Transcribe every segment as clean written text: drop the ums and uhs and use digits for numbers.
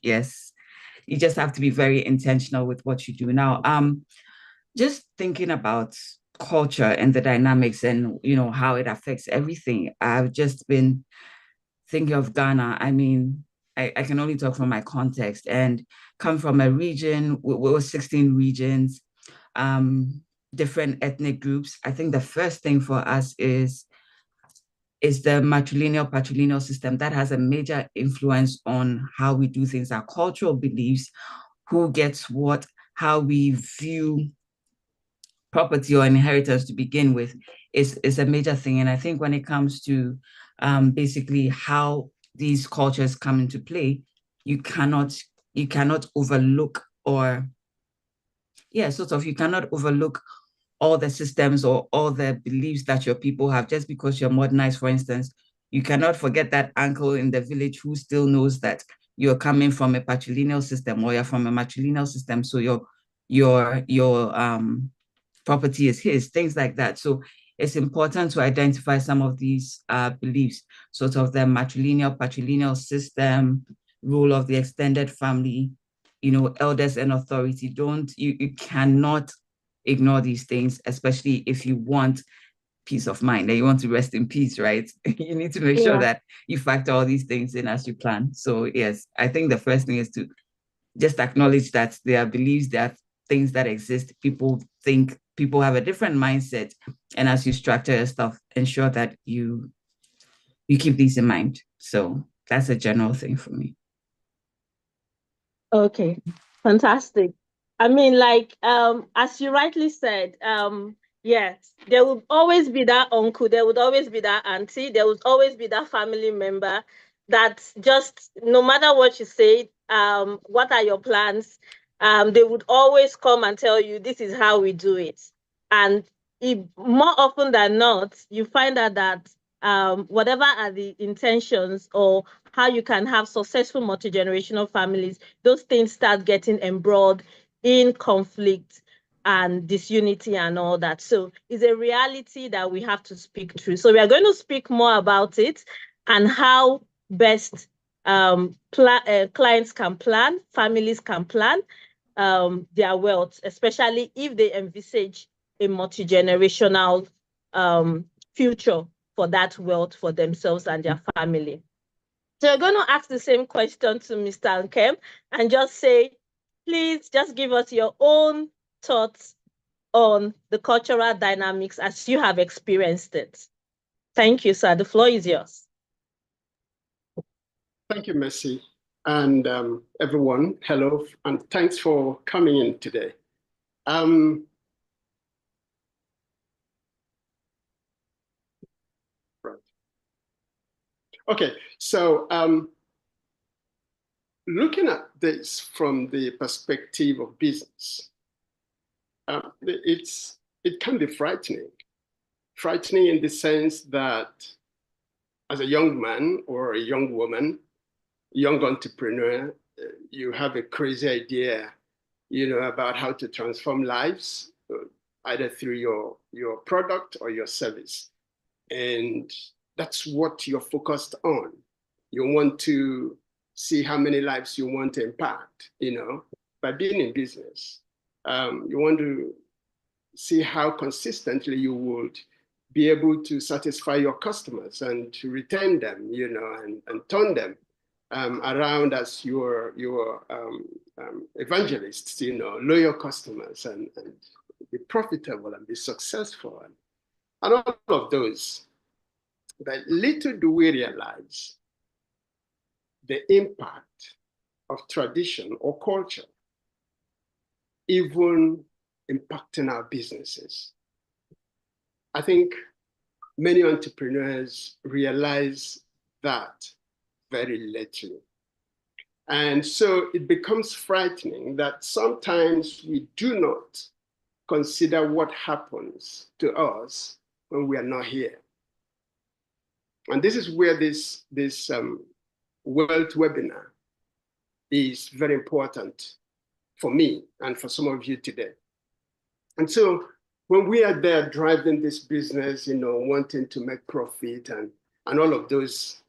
yes, you just have to be very intentional with what you do. Now, just thinking about culture and the dynamics and how it affects everything. I've just been thinking of Ghana. I mean, I can only talk from my context and come from a region. We were 16 regions, um, different ethnic groups. I think the first thing for us is the matrilineal patrilineal system that has a major influence on how we do things, our cultural beliefs, who gets what, how we view property or inheritance to begin with is a major thing. And I think when it comes to basically how these cultures come into play, you cannot overlook or sort of you cannot overlook all the systems or all the beliefs that your people have just because you're modernized, for instance. You cannot forget that uncle in the village who still knows that you're coming from a patrilineal system or you're from a matrilineal system. So your property is his, things like that. So it's important to identify some of these beliefs, sort of the matrilineal, patrilineal system, role of the extended family, elders and authority. You cannot ignore these things, especially if you want peace of mind and you want to rest in peace, right? You need to make sure Yeah. that you factor all these things in as you plan. So yes, I think the first thing is to just acknowledge that there are beliefs, there are things that exist. People have a different mindset. And as you structure your stuff, ensure that you keep these in mind. So that's a general thing for me. Okay, fantastic. I mean, like, as you rightly said, yes, there would always be that uncle, there would always be that auntie, there would always be that family member that just no matter what you say, what are your plans? They would always come and tell you this is how we do it. And more often than not, you find out that whatever are the intentions or how you can have successful multi-generational families, those things start getting embroiled in conflict and disunity and all that. So it's a reality that we have to speak through. So we are going to speak more about it and how best clients can plan, families can plan their wealth, especially if they envisage a multi-generational future for that wealth for themselves and their family. So you're going to ask the same question to Mr. Nkem and just say, please just give us your own thoughts on the cultural dynamics as you have experienced it. Thank you, sir. The floor is yours. Thank you, Mercy. And everyone, hello, and thanks for coming in today. Right. Okay, so looking at this from the perspective of business, it can be frightening. Frightening in the sense that as a young man or a young woman, young entrepreneur, you have a crazy idea, about how to transform lives, either through your product or your service. And that's what you're focused on. You want to see how many lives you want to impact, by being in business. You want to see how consistently you would be able to satisfy your customers and to retain them, and turn them around as your evangelists, loyal customers and be profitable and be successful and all of those. But little do we realize the impact of tradition or culture, even impacting our businesses. I think many entrepreneurs realize that very little. And so it becomes frightening that sometimes we do not consider what happens to us when we are not here. And this is where this Wealth webinar is very important for me and for some of you today. And so when we are there driving this business, wanting to make profit and all of those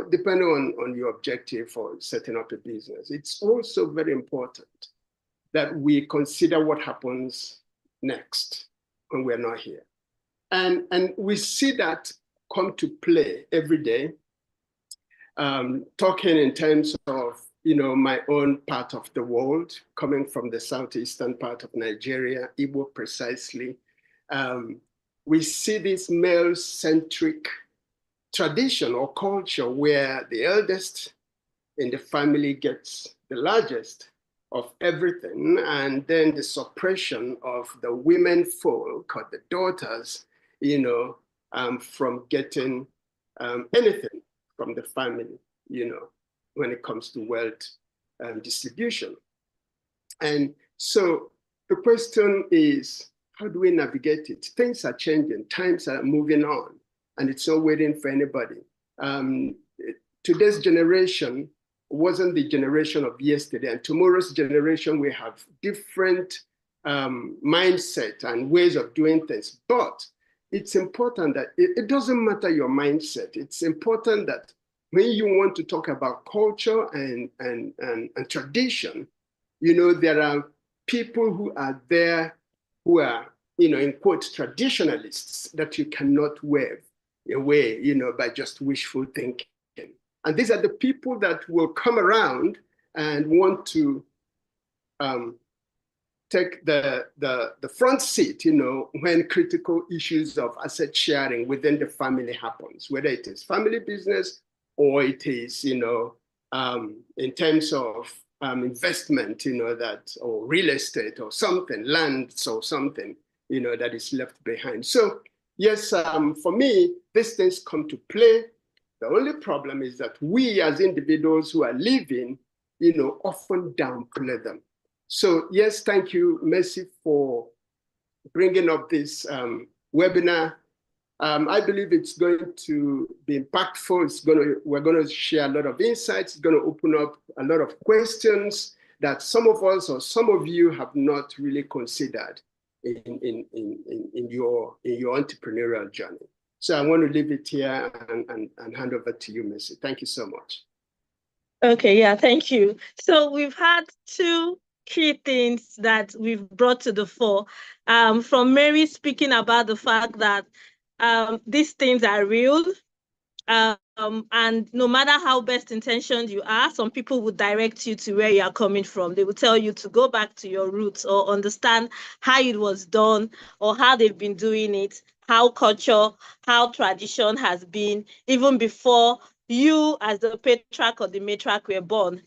depending on your objective for setting up a business, it's also very important that we consider what happens next when we're not here. And we see that come to play every day. Talking in terms of, my own part of the world, coming from the southeastern part of Nigeria, Igbo precisely, we see this male-centric tradition or culture where the eldest in the family gets the largest of everything, and then the suppression of the women folk or the daughters, from getting anything from the family, when it comes to wealth distribution. And so the question is, how do we navigate it? Things are changing, times are moving on, and it's not waiting for anybody. Today's generation wasn't the generation of yesterday, and tomorrow's generation will have different mindset and ways of doing things. But it's important that it doesn't matter your mindset. It's important that when you want to talk about culture and tradition, there are people who are there who are, in quote, traditionalists that you cannot wave away, by just wishful thinking. And these are the people that will come around and want to take the front seat, when critical issues of asset sharing within the family happens, whether it is family business or it is, in terms of investment, or real estate or something, land or something, that is left behind. So yes, for me, these things come to play. The only problem is that we as individuals who are living, often downplay them. So yes, thank you, Mercy, for bringing up this webinar. I believe it's going to be impactful. We're going to share a lot of insights. It's going to open up a lot of questions that some of us or some of you have not really considered in your entrepreneurial journey. So I want to leave it here and hand over to you, Mercy. Thank you so much. Okay, yeah, thank you. So we've had two key things that we've brought to the fore. From Mary speaking about the fact that these things are real, and no matter how best intentioned you are, some people would direct you to where you are coming from. They will tell you to go back to your roots or understand how it was done or how they've been doing it, how culture, how tradition has been, even before you as the patriarch or the matriarch were born.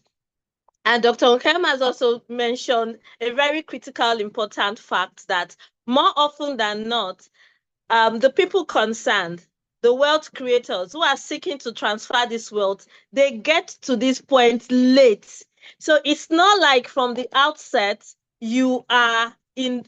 And Dr. Nkem has also mentioned a very critical, important fact that more often than not, the people concerned, the wealth creators who are seeking to transfer this wealth, they get to this point late. So it's not like from the outset, you are you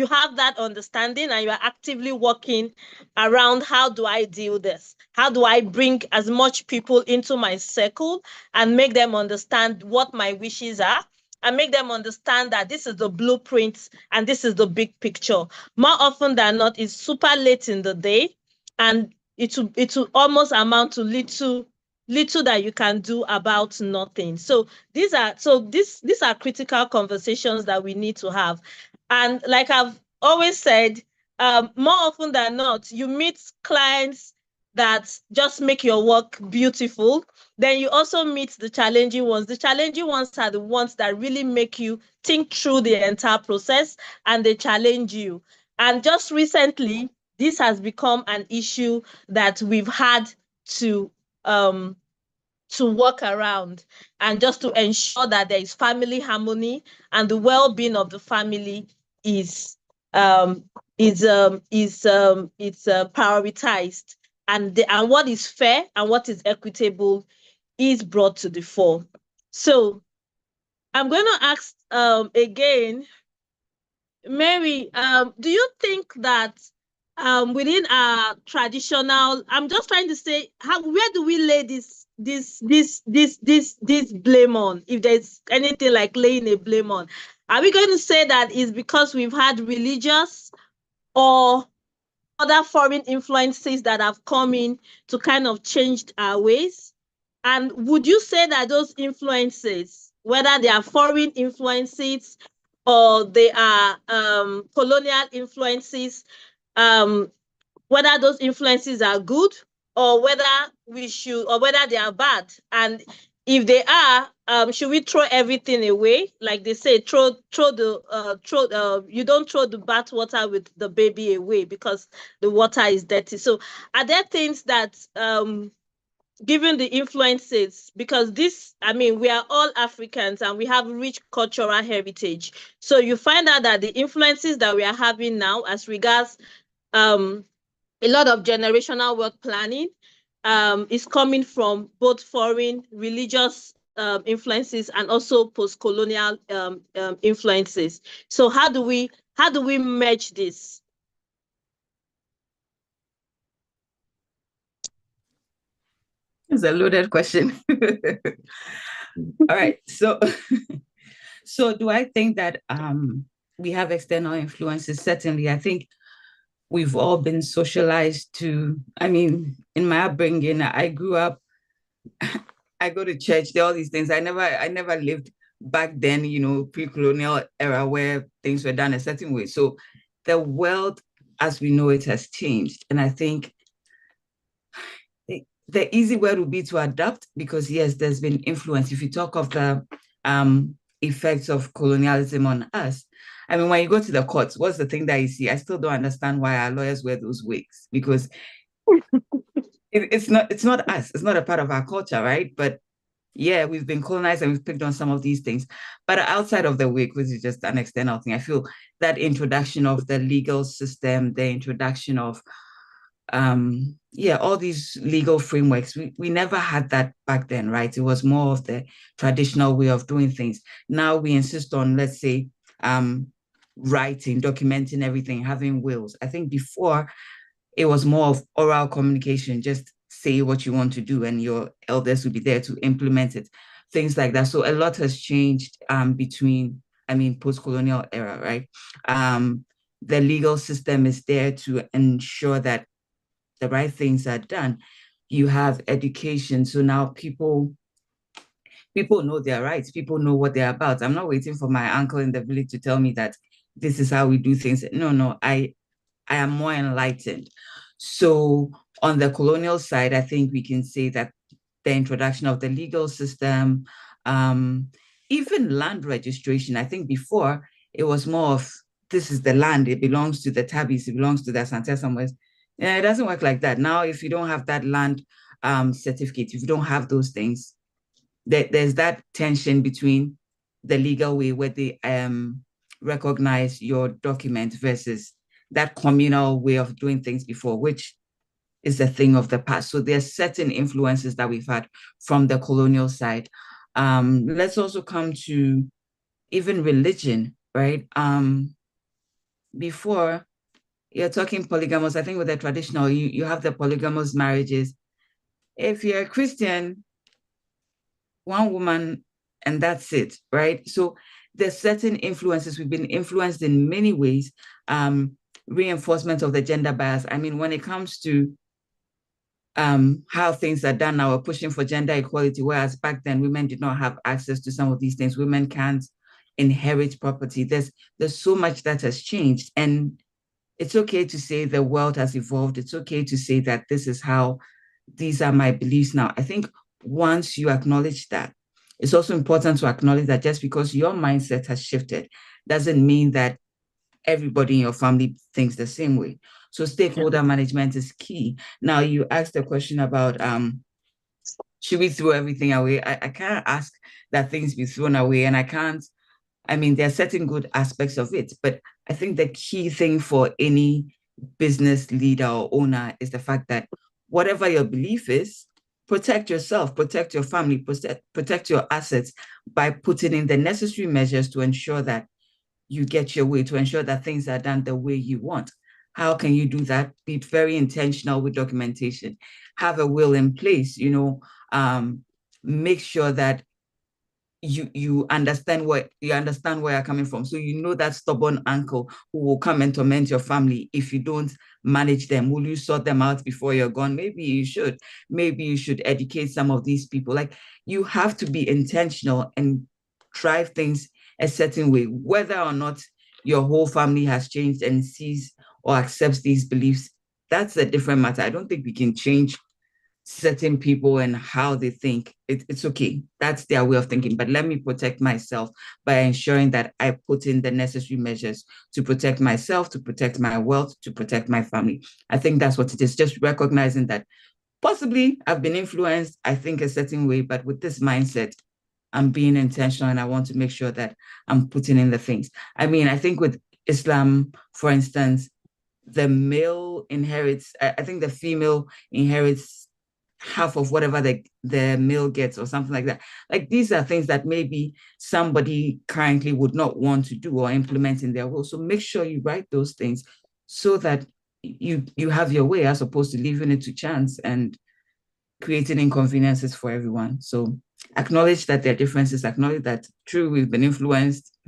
have that understanding and you are actively working around how do I deal this? How do I bring as much people into my circle and make them understand what my wishes are? And make them understand that this is the blueprint and this is the big picture. More often than not, it's super late in the day, and it will almost amount to little that you can do about nothing. So these are critical conversations that we need to have. And like I've always said, more often than not, you meet clients that just make your work beautiful. Then you also meet the challenging ones. The challenging ones are the ones that really make you think through the entire process, and they challenge you. And just recently, this has become an issue that we've had to work around, and just to ensure that there is family harmony and the well-being of the family is prioritized. And what is fair and what is equitable is brought to the fore. So I'm going to ask again, Mary, do you think that within our traditional, I'm just trying to say, where do we lay this blame on, if there's anything like laying a blame on? Are we going to say that it's because we've had religious, or other foreign influences that have come in to kind of changed our ways? And would you say that those influences, whether they are foreign influences or they are colonial influences, whether those influences are good or whether we should, or whether they are bad? And if they are, should we throw everything away? Like they say, you don't throw the bath water with the baby away because the water is dirty. So are there things that, given the influences, because this, I mean, we are all Africans and we have rich cultural heritage. So you find out that the influences that we are having now as regards a lot of generational work planning is coming from both foreign religious influences and also post-colonial influences. So how do we merge this? It's a loaded question. All right. So so do I think that we have external influences? Certainly. I think we've all been socialized to, I mean, in my upbringing, I grew up, I go to church, there are all these things. I never lived back then, you know, pre-colonial era where things were done a certain way. So the world as we know it has changed. And I think the easy word would be to adapt, because yes, there's been influence. If you talk of the effects of colonialism on us, I mean, when you go to the courts, what's the thing that you see? I still don't understand why our lawyers wear those wigs, because it's not us. It's not a part of our culture, right? But yeah, we've been colonized and we've picked on some of these things. But outside of the wig, which is just an external thing, I feel that introduction of the legal system, the introduction of all these legal frameworks, we never had that back then, right? It was more of the traditional way of doing things. Now we insist on, let's say, writing, documenting everything, having wills. I think before it was more of oral communication, just say what you want to do and your elders will be there to implement it, things like that. So a lot has changed between, I mean, post-colonial era, right? The legal system is there to ensure that the right things are done. You have education. So now people know their rights. People know what they're about. I'm not waiting for my uncle in the village to tell me that this is how we do things. No, I am more enlightened. So on the colonial side, I think we can say that the introduction of the legal system, even land registration, I think before it was more of, this is the land, it belongs to the Tabis, it belongs to the Asante somewhere. Yeah, it doesn't work like that. Now, if you don't have that land certificate, if you don't have those things, there's that tension between the legal way where they recognize your document versus that communal way of doing things before, which is a thing of the past. So there's certain influences that we've had from the colonial side. Let's also come to even religion, right? Before, you're talking polygamous, I think with the traditional, you have the polygamous marriages. If you're a Christian, one woman and that's it, right? So there's certain influences. We've been influenced in many ways. Reinforcement of the gender bias. I mean, when it comes to how things are done now, we're pushing for gender equality, whereas back then women did not have access to some of these things. Women can't inherit property. There's so much that has changed. And it's okay to say the world has evolved. It's okay to say that this is how, these are my beliefs now. I think once you acknowledge that, it's also important to acknowledge that just because your mindset has shifted doesn't mean that everybody in your family thinks the same way. So stakeholder management is key. Now, you asked a question about should we throw everything away? I can't ask that things be thrown away, and I mean, there are certain good aspects of it, but I think the key thing for any business leader or owner is the fact that whatever your belief is, protect yourself, protect your family, protect your assets by putting in the necessary measures to ensure that you get your way, to ensure that things are done the way you want. How can you do that? Be very intentional with documentation. Have a will in place, make sure that you understand where you're coming from. So you know that stubborn uncle who will come and torment your family if you don't manage them. Will you sort them out before you're gone? Maybe you should. Maybe you should educate some of these people. Like, you have to be intentional and drive things a certain way, whether or not your whole family has changed and sees or accepts these beliefs. That's a different matter. I don't think we can change certain people and how they think. It's okay. That's their way of thinking. But let me protect myself by ensuring that I put in the necessary measures to protect myself, to protect my wealth, to protect my family. I think that's what it is. Just recognizing that possibly I've been influenced, I think a certain way, but with this mindset, I'm being intentional and I want to make sure that I'm putting in the things. I mean, I think with Islam, for instance, the male inherits, I think the female inherits half of whatever the male gets or something like that. Like, these are things that maybe somebody currently would not want to do or implement in their role. So make sure you write those things so that you have your way, as opposed to leaving it to chance and creating inconveniences for everyone. So acknowledge that there are differences, acknowledge that true, we've been influenced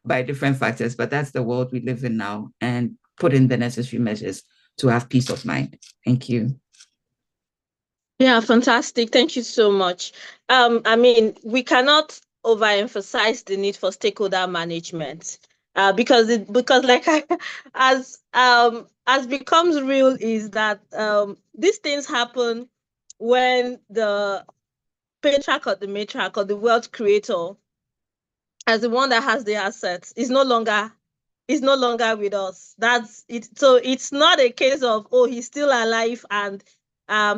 by different factors, but that's the world we live in now, and put in the necessary measures to have peace of mind. Thank you. Yeah, fantastic. Thank you so much. I mean, we cannot overemphasize the need for stakeholder management, because like as becomes real is that these things happen when the patriarch or the matriarch or the wealth creator, as the one that has the assets, is no longer with us. That's it. So it's not a case of, oh, he's still alive and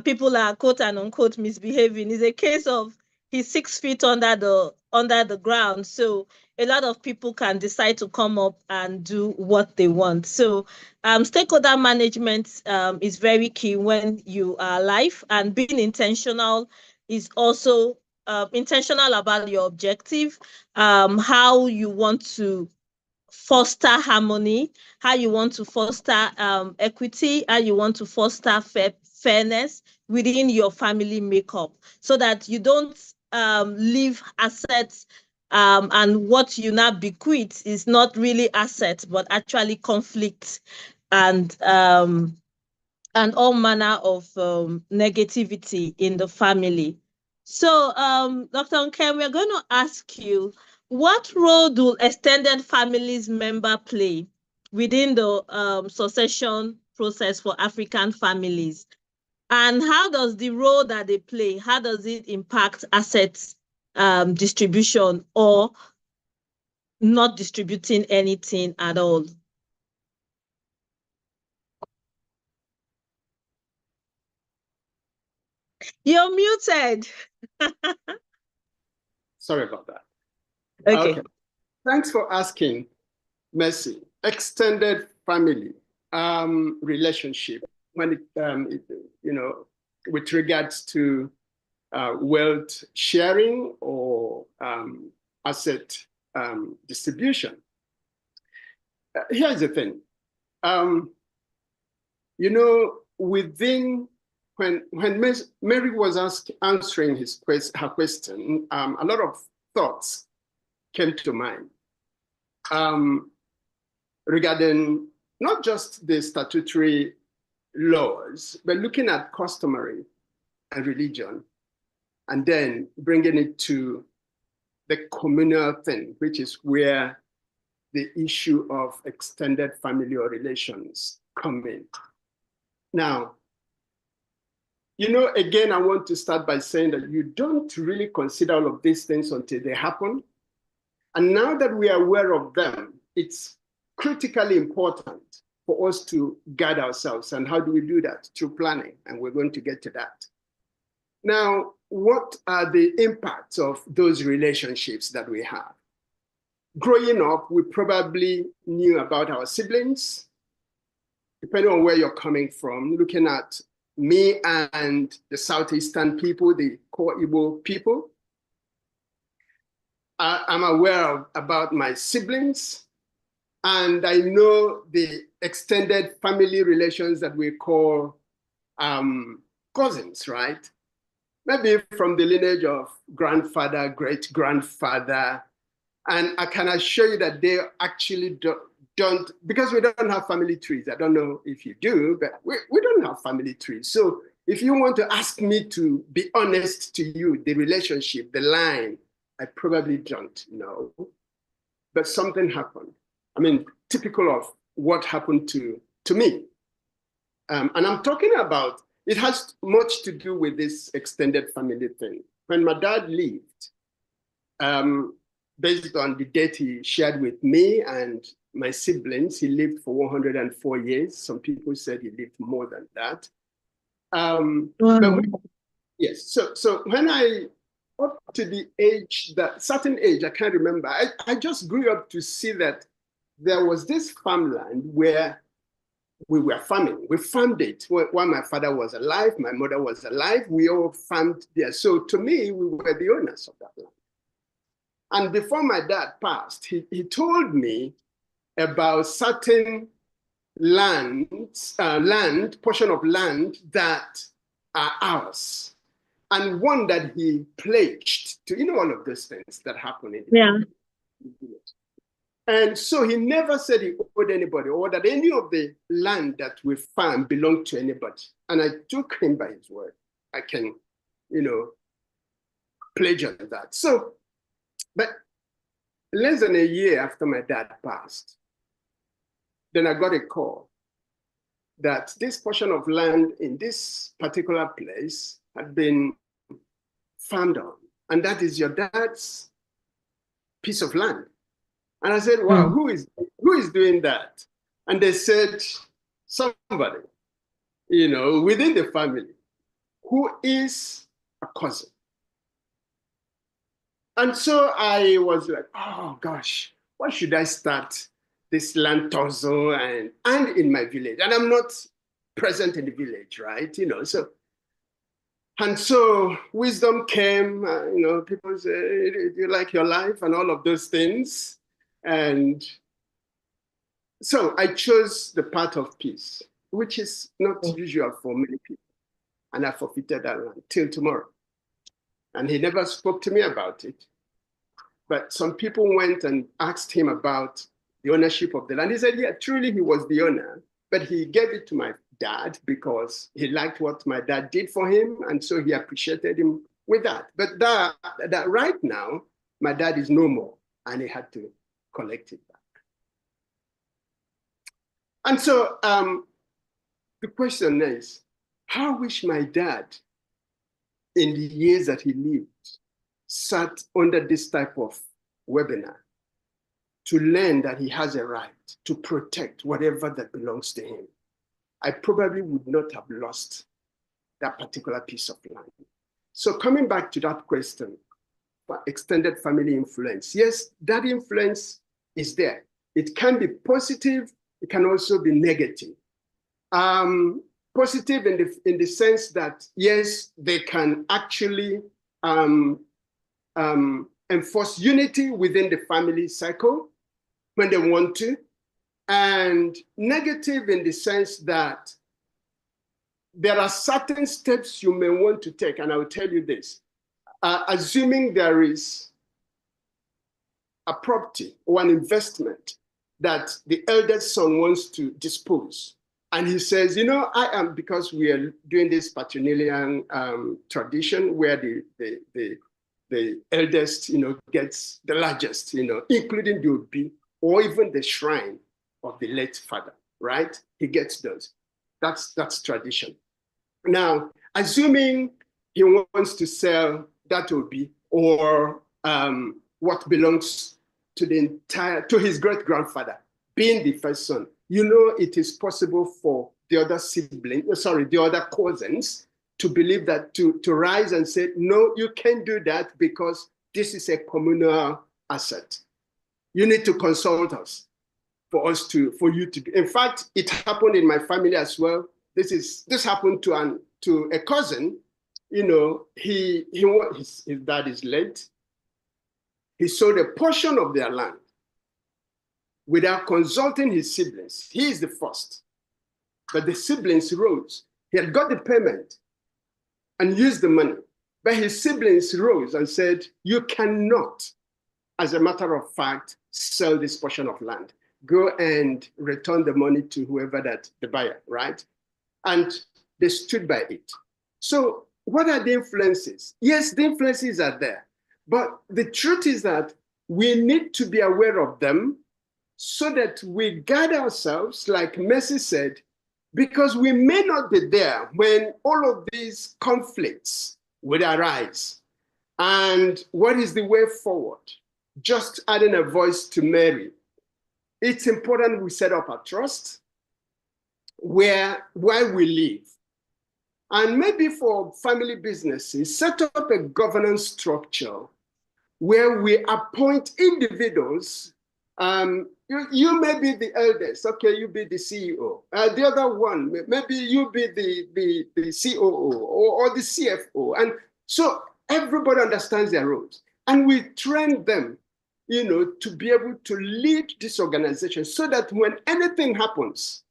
people are quote and unquote misbehaving. It's a case of he's 6 feet under the ground. So a lot of people can decide to come up and do what they want. So stakeholder management is very key when you are alive, and being intentional is also intentional about your objective, how you want to foster harmony, how you want to foster equity, how you want to foster fairness within your family makeup, so that you don't leave assets and what you now bequeath is not really assets, but actually conflict and all manner of negativity in the family. So, Dr. Nkem, we're going to ask you, what role do extended families member play within the succession process for African families? And how does the role that they play, how does it impact assets distribution or not distributing anything at all? You're muted. Sorry about that. Okay. Thanks for asking, Mercy. Extended family relationship, when it with regards to wealth sharing or asset distribution. Here's the thing. Within when Mary was answering her question, a lot of thoughts came to mind regarding not just the statutory laws, but looking at customary and religion, and then bringing it to the communal thing, which is where the issue of extended family or relations come in. Now, again, I want to start by saying that you don't really consider all of these things until they happen. And now that we are aware of them, it's critically important for us to guide ourselves. And how do we do that? Through planning, and we're going to get to that. Now, what are the impacts of those relationships that we have? Growing up, we probably knew about our siblings, depending on where you're coming from. Looking at me and the Southeastern people, the core Igbo people, I'm aware about my siblings, and I know the extended family relations that we call cousins, right? maybe from the lineage of grandfather, great-grandfather. And I can assure you that they actually don't, because we don't have family trees. I don't know if you do, but we don't have family trees. So if you want to ask me to be honest to you, the relationship, the line, I probably don't know. But something happened. I mean, typical of what happened to me. And I'm talking about, it has much to do with this extended family thing. When my dad lived, based on the date he shared with me and my siblings, he lived for 104 years. Some people said he lived more than that. But yes, so when I, up to the age, that certain age, I can't remember, I just grew up to see that there was this farmland where we were farming. We farmed it while my father was alive, my mother was alive, we all farmed there. So to me, we were the owners of that land. And before my dad passed, he told me about certain portion of land that are ours. And one that he pledged to, all of those things that happen in the village. And so he never said he owed anybody or that any of the land that we farm belonged to anybody. And I took him by his word. I can, pledge on that. So, but less than a year after my dad passed, then I got a call that this portion of land in this particular place had been farmed on, and that is your dad's piece of land. And I said, wow, who is doing that? And they said, somebody, within the family who is a cousin. And so I was like, oh gosh, why should I start this land tussle and in my village? And I'm not present in the village, right? And so wisdom came, people say, do you like your life and all of those things? And so I chose the path of peace, which is not usual for many people. And I forfeited that land till tomorrow. And he never spoke to me about it. But some people went and asked him about the ownership of the land. He said, yeah, truly he was the owner, but he gave it to my dad because he liked what my dad did for him. And so he appreciated him with that. But that right now, my dad is no more and he had to collect it back. And so the question is, how wish my dad in the years that he lived sat under this type of webinar to learn that he has a right to protect whatever that belongs to him. I probably would not have lost that particular piece of land. So coming back to that question, extended family influence, yes, that influence is there. It can be positive, it can also be negative. Positive in the sense that, yes, they can actually enforce unity within the family cycle when they want to, and negative in the sense that there are certain steps you may want to take, and I will tell you this. Assuming there is a property or an investment that the eldest son wants to dispose, and he says, I am, because we are doing this patrilineal tradition where the eldest, gets the largest, including the Obi or even the shrine of the late father, right? He gets those. That's tradition. Now, assuming he wants to sell that Obi or what belongs to his great-grandfather, being the first son, it is possible for the other the other cousins to believe that, to rise and say, no, you can't do that because this is a communal asset. You need to consult us for you to do. In fact, it happened in my family as well. This happened to a cousin. His dad is late. He sold a portion of their land without consulting his siblings. He is the first, but the siblings rose. He had got the payment and used the money, But his siblings rose and said, you cannot, as a matter of fact, sell this portion of land. Go and return the money to whoever the buyer, right? And they stood by it. So what are the influences? Yes, the influences are there. But the truth is that we need to be aware of them so that we guide ourselves, like Mercy said, because we may not be there when all of these conflicts will arise. And what is the way forward? Just adding a voice to Mary. It's important we set up a trust where we live. And maybe for family businesses, set up a governance structure where we appoint individuals. You may be the eldest, okay, you be the CEO. The other one, maybe you be the COO or the CFO. And so everybody understands their roles. And we train them, to be able to lead this organization so that when anything happens,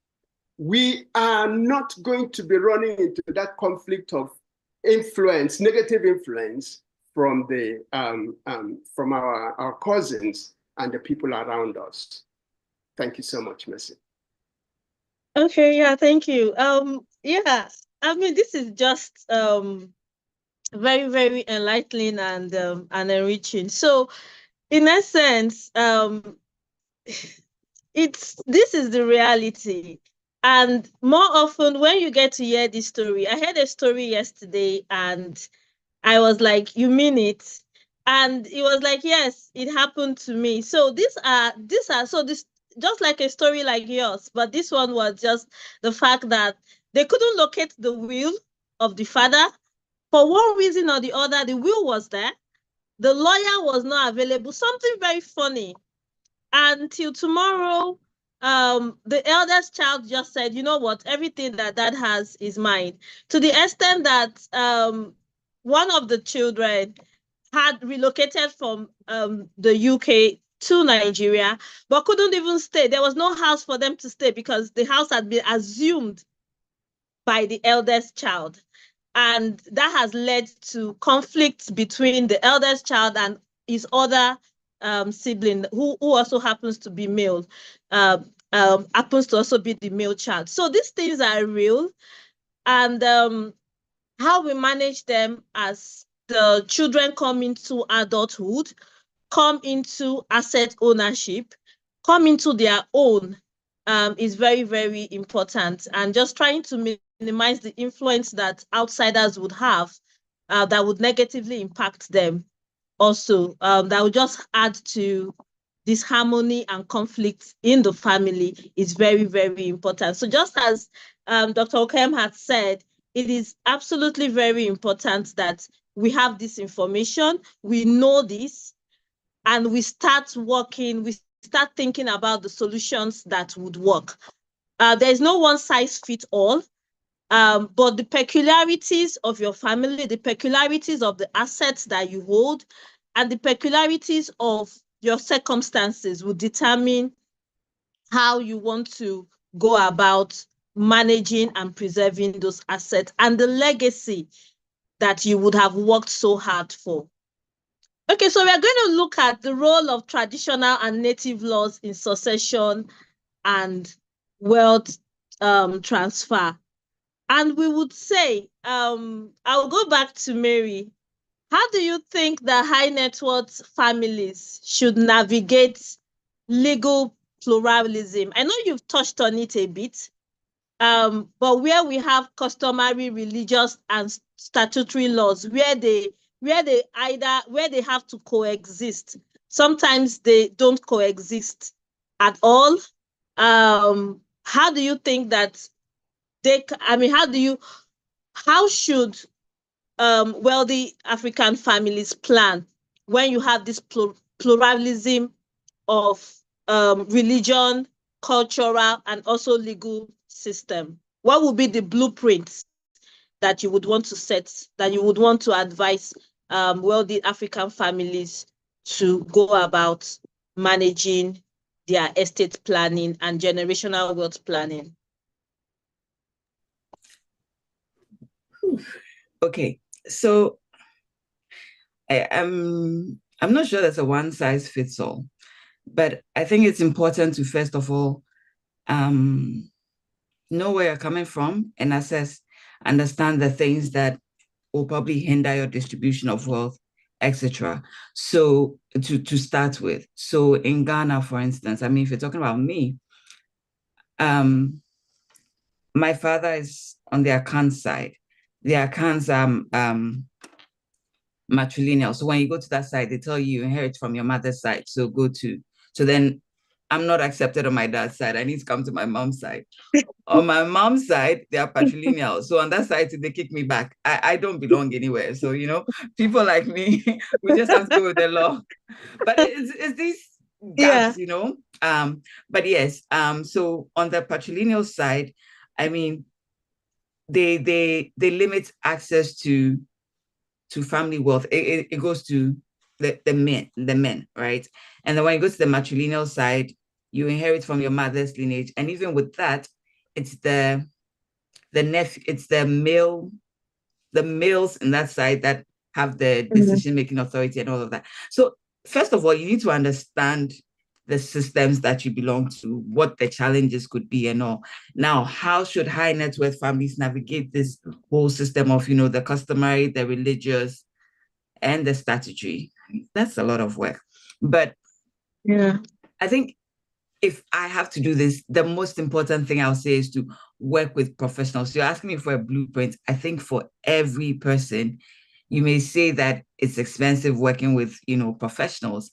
we are not going to be running into that conflict of influence, negative influence from from our cousins and the people around us. Thank you so much, Mercy. Okay, yeah, thank you. Yeah, I mean, this is just very, very enlightening and enriching. So, in essence, this is the reality. And more often, when you get to hear this story, I heard a story yesterday, and I was like, "You mean it?" And it was like, "Yes, it happened to me." So this just like a story like yours, but this one was just the fact that they couldn't locate the will of the father. For one reason or the other, the will was there. The lawyer was not available. Something very funny. Until tomorrow, the eldest child just said, "You know what? Everything that dad has is mine." To the extent that one of the children had relocated from the UK to Nigeria, but couldn't even stay. There was no house for them to stay because the house had been assumed by the eldest child. And that has led to conflicts between the eldest child and his other sibling, who also happens to be male, happens to also be the male child. So these things are real. And how we manage them as the children come into adulthood, come into asset ownership, come into their own, is very, very important. And just trying to minimize the influence that outsiders would have that would negatively impact them also, that would just add to disharmony and conflict in the family is very, very important. So just as Dr. Okem had said, it is absolutely very important that we have this information, we know this, and we start working, we start thinking about the solutions that would work. There's no one size fits all, but the peculiarities of your family, the peculiarities of the assets that you hold, and the peculiarities of your circumstances will determine how you want to go about managing and preserving those assets and the legacy that you would have worked so hard for. Okay, so we are going to look at the role of traditional and native laws in succession and wealth transfer. And we would say, I'll go back to Mary. How do you think the high net worth families should navigate legal pluralism? I know you've touched on it a bit, but where we have customary, religious, and statutory laws, where they have to coexist. Sometimes they don't coexist at all. How do you think that how should wealthy African families plan when you have this pluralism of religion, cultural, and also legal system? What would be the blueprints that you would want to set, that you would want to advise wealthy African families to go about managing their estate planning and generational wealth planning? Okay, so I'm not sure there's a one size fits all, but I think it's important to first of all know where you're coming from and understand the things that will probably hinder your distribution of wealth, etc. So to start with, so in Ghana, for instance, I mean, if you're talking about me, my father is on the Akan side. The Akans matrilineal. So when you go to that side, they tell you inherit from your mother's side. So then I'm not accepted on my dad's side. I need to come to my mom's side. On my mom's side, they are patrilineal. So on that side, they kick me back. I don't belong anywhere. So, people like me, we just have to go with the law. But it's these gaps, But yes, so on the patrilineal side, I mean, they limit access to family wealth. It goes to the men, right? And then when you go to the matrilineal side, you inherit from your mother's lineage. And even with that, it's the males in that side that have the decision-making authority and all of that. So first of all, you need to understand the systems that you belong to, what the challenges could be and all. Now, how should high net worth families navigate this whole system of, the customary, the religious, and the statutory? That's a lot of work. But yeah, I think if I have to do this, the most important thing I'll say is to work with professionals. You're asking me for a blueprint. I think for every person, you may say that it's expensive working with, professionals.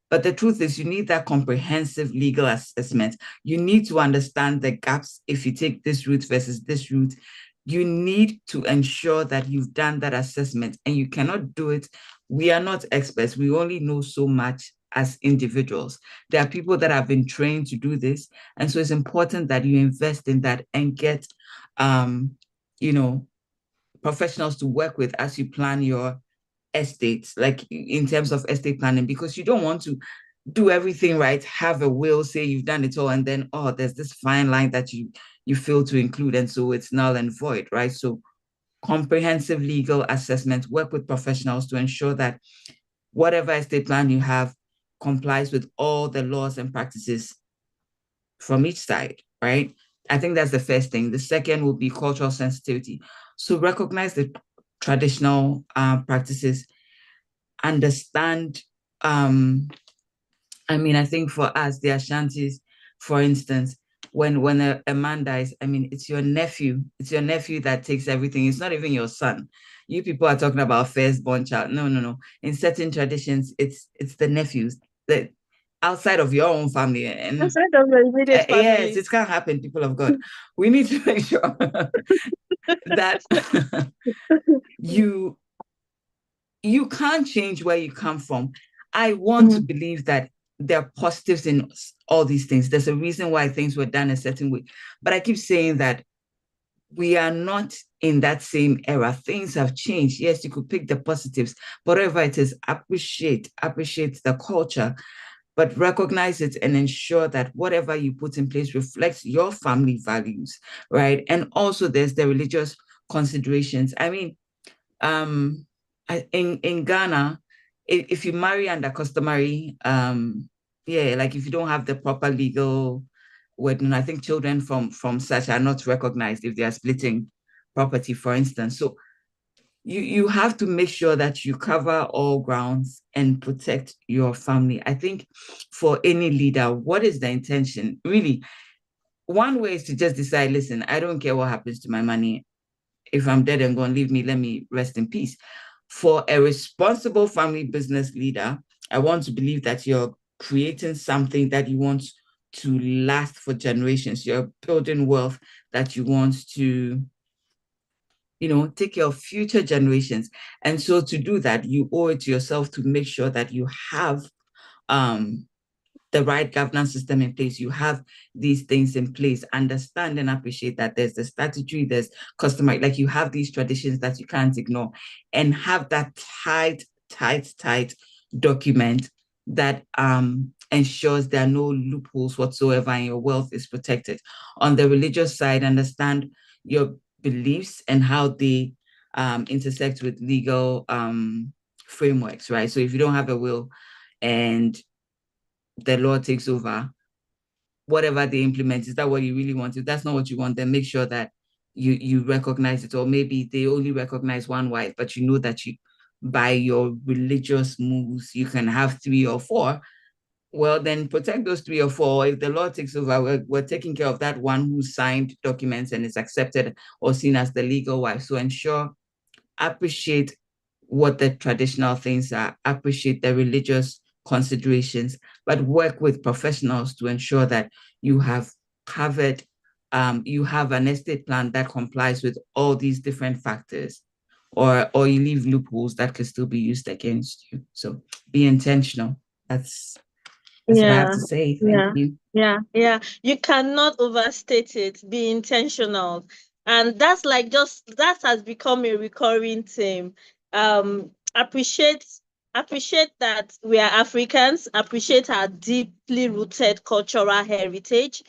But the truth is, you need that comprehensive legal assessment. You need to understand the gaps if you take this route versus this route. You need to ensure that you've done that assessment, and you cannot do it. We are not experts. We only know so much as individuals. There are people that have been trained to do this. And so it's important that you invest in that and get, professionals to work with as you plan your estates, like in terms of estate planning, because you don't want to do everything right, have a will, say you've done it all, and then, there's this fine line that you fail to include. And so it's null and void, right? So comprehensive legal assessment, work with professionals to ensure that whatever estate plan you have complies with all the laws and practices from each side, right? I think that's the first thing. The second will be cultural sensitivity. So recognize the traditional practices, understand. I think for us, the Ashantis, for instance, when a man dies, it's your nephew. It's your nephew that takes everything. It's not even your son. You people are talking about firstborn child. No. In certain traditions, it's the nephews that outside of your own family. And outside of your immediate family. Yes, it can't happen, people of God. We need to make sure that you can't change where you come from. I want to believe that there are positives in all these things. There's a reason why things were done a certain way. But I keep saying that we are not in that same era. Things have changed. Yes, you could pick the positives, but whatever it is, appreciate the culture, but recognize it and ensure that whatever you put in place reflects your family values, right? And also there's the religious considerations. In Ghana, if you marry under customary, like if you don't have the proper legal wedding, I think children from such are not recognized if they are splitting property, for instance. So you have to make sure that you cover all grounds and protect your family. I think for any leader, what is the intention? Really, one way is to just decide, listen, I don't care what happens to my money. If I'm dead and gone, leave me, let me rest in peace. For a responsible family business leader, I want to believe that you're creating something that you want to last for generations. You're building wealth that you want to, take care of future generations. And so to do that, you owe it to yourself to make sure that you have the right governance system in place. You have these things in place. Understand and appreciate that there's the statutory, there's customary, like you have these traditions that you can't ignore, and have that tight document that ensures there are no loopholes whatsoever and your wealth is protected. On the religious side, understand your beliefs and how they intersect with legal frameworks, right? So if you don't have a will and the law takes over, whatever they implement, is that what you really want? If that's not what you want, then make sure that you recognize it. Or maybe they only recognize one wife, but you know that you, by your religious moves, you can have 3 or 4. Well, then protect those 3 or 4. If the law takes over, we're taking care of that one who signed documents and is accepted or seen as the legal wife. So ensure, appreciate what the traditional things are, appreciate the religious considerations, but work with professionals to ensure that you have covered, you have an estate plan that complies with all these different factors, or you leave loopholes that could still be used against you. So be intentional. That's what I have to say. Thank you. Yeah. You cannot overstate it. Be intentional. And that's like that has become a recurring theme. Appreciate that we are Africans, appreciate our deeply rooted cultural heritage,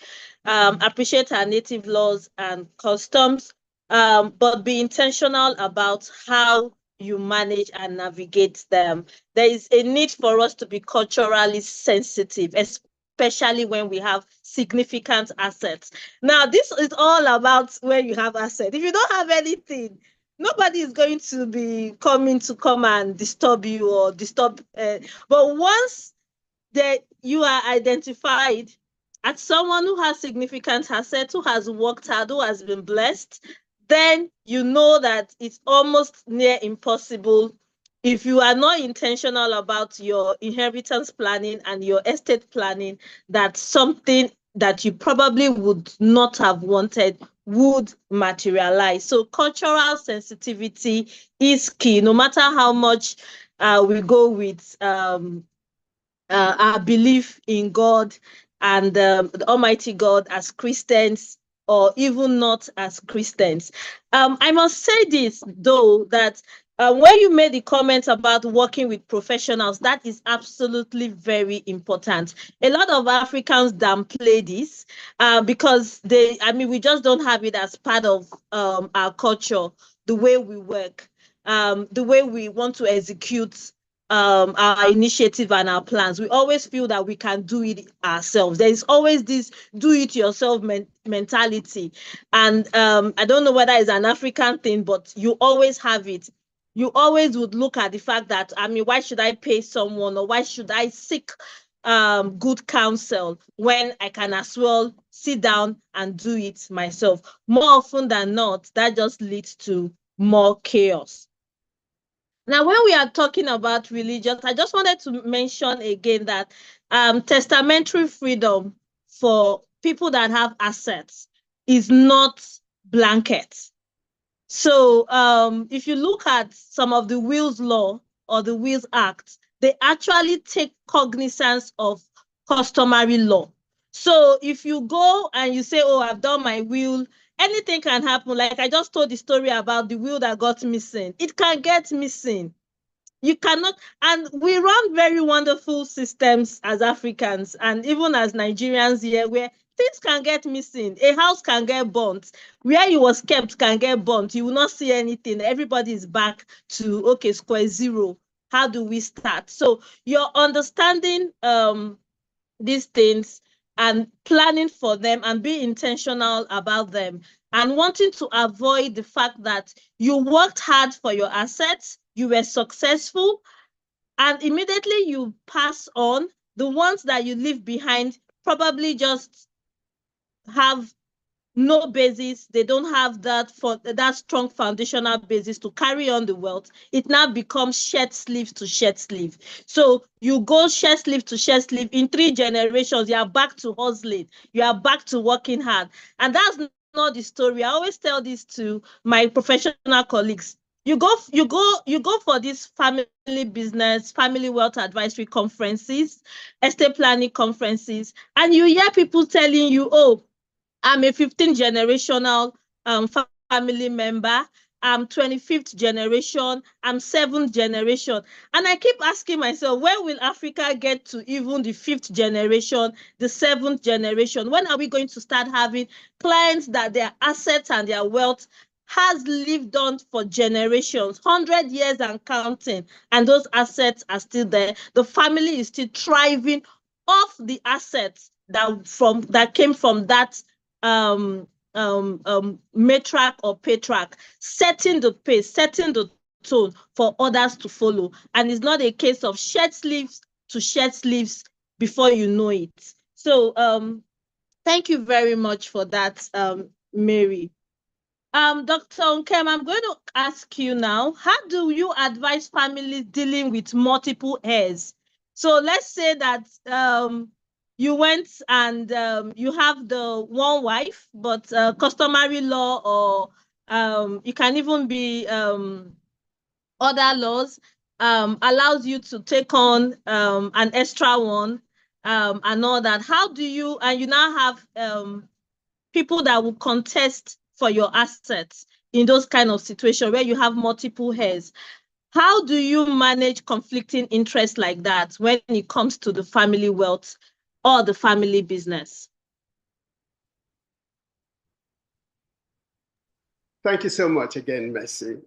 appreciate our native laws and customs, but be intentional about how you manage and navigate them. There is a need for us to be culturally sensitive, especially when we have significant assets. Now, this is all about when you have assets. If you don't have anything, nobody is going to be coming to come and disturb you or disturb. But once that you are identified as someone who has significant assets, who has worked hard, who has been blessed, then you know that it's almost near impossible, if you are not intentional about your inheritance planning and your estate planning, that something that you probably would not have wanted would materialize. So cultural sensitivity is key, no matter how much we go with our belief in God and the Almighty God as Christians, or even not as Christians. I must say this, though, that when you made the comment about working with professionals, that is absolutely very important. A lot of Africans downplay this because we just don't have it as part of our culture, the way we work, the way we want to execute our initiative and our plans. We always feel that we can do it ourselves. There is always this do it yourself mentality. And I don't know whether it's an African thing, but you always have it. You always would look at the fact that, why should I pay someone, or why should I seek good counsel when I can as well sit down and do it myself? More often than not, that just leads to more chaos. Now, when we are talking about religion, I just wanted to mention again that testamentary freedom for people that have assets is not blanket. So if you look at some of the Wills Law or the Wills Act, they actually take cognizance of customary law. So if you go and you say, oh, I've done my will, anything can happen. Like I just told the story about the will that got missing. It can get missing. You cannot, and we run very wonderful systems as Africans and even as Nigerians here, where things can get missing. A house can get burnt. Where it was kept can get burnt. You will not see anything. Everybody is back to, okay, square zero. How do we start? So you're understanding these things and planning for them and being intentional about them and wanting to avoid the fact that you worked hard for your assets, you were successful, and immediately you pass on, the ones that you leave behind probably just have no basis. They don't have that strong foundational basis to carry on the wealth. It now becomes shirt sleeve to shirt sleeve. So you go shirt sleeve to shirt sleeve. In 3 generations, you are back to hustling. You are back to working hard. And that's not the story. I always tell this to my professional colleagues. You go for these family business, family wealth advisory conferences, estate planning conferences, and you hear people telling you, oh, I'm a 15th generational family member. I'm 25th generation. I'm 7th generation. And I keep asking myself, when will Africa get to even the 5th generation, the 7th generation? When are we going to start having clients that their assets and their wealth has lived on for generations, 100 years and counting, and those assets are still there. The family is still thriving off the assets that came from that matriarch or patriarch, setting the pace, setting the tone for others to follow. And it's not a case of shirt sleeves to shirt sleeves before you know it. So thank you very much for that, Mary. Dr. Nkem, I'm going to ask you now, how do you advise families dealing with multiple heirs? So let's say that you went and you have the one wife, but customary law or it can even be other laws allows you to take on an extra one and all that. How do you, and you now have people that will contest for your assets in those kind of situations where you have multiple heirs. How do you manage conflicting interests like that when it comes to the family wealth or the family business? Thank you so much again, Mercy.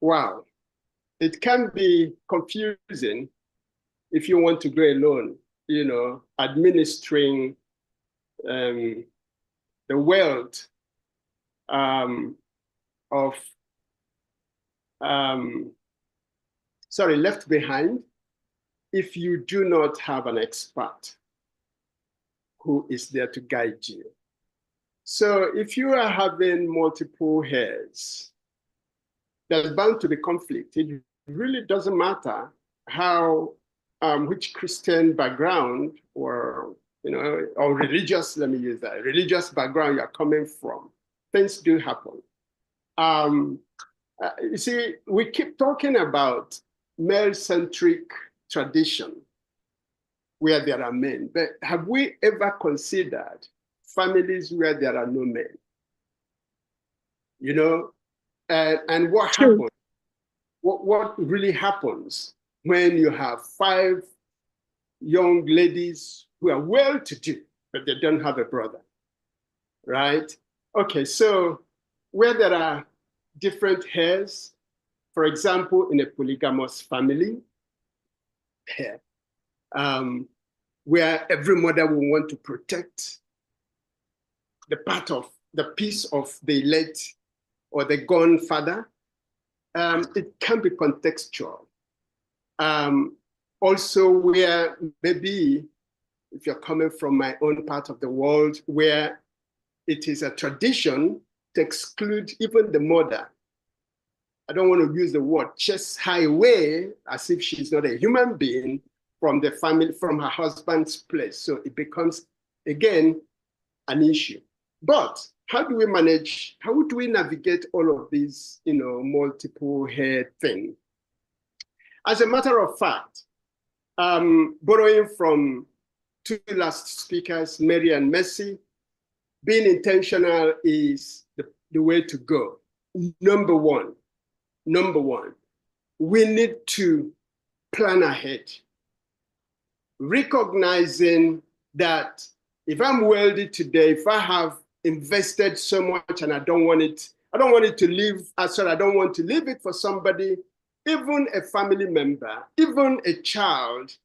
Wow, it can be confusing if you want to go alone, you know, administering the wealth left behind if you do not have an expert who is there to guide you. So if you are having multiple heirs, there's bound to be conflict. It really doesn't matter how, which Christian background or, you know, or religious, let me use that, religious background you're coming from. Things do happen. You see, we keep talking about male-centric tradition where there are men, but have we ever considered families where there are no men? You know, and what happens? What really happens when you have 5 young ladies who are well-to-do, but they don't have a brother, right? Okay, so where there are different heirs, for example, in a polygamous family, where every mother will want to protect the piece of the late or the gone father, it can be contextual. Also, where maybe, if you're coming from my own part of the world, where it is a tradition to exclude even the mother. I don't want to use the word chest highway as if she's not a human being from the family, from her husband's place. So it becomes, again, an issue. But how do we manage, how do we navigate all of these, you know, multiple head thing? As a matter of fact, borrowing from 2 last speakers, Mary and Mercy, being intentional is the way to go. Number one, we need to plan ahead. Recognizing that if I'm wealthy today, if I have invested so much and I don't want it to leave, I don't want to leave it for somebody, even a family member, even a child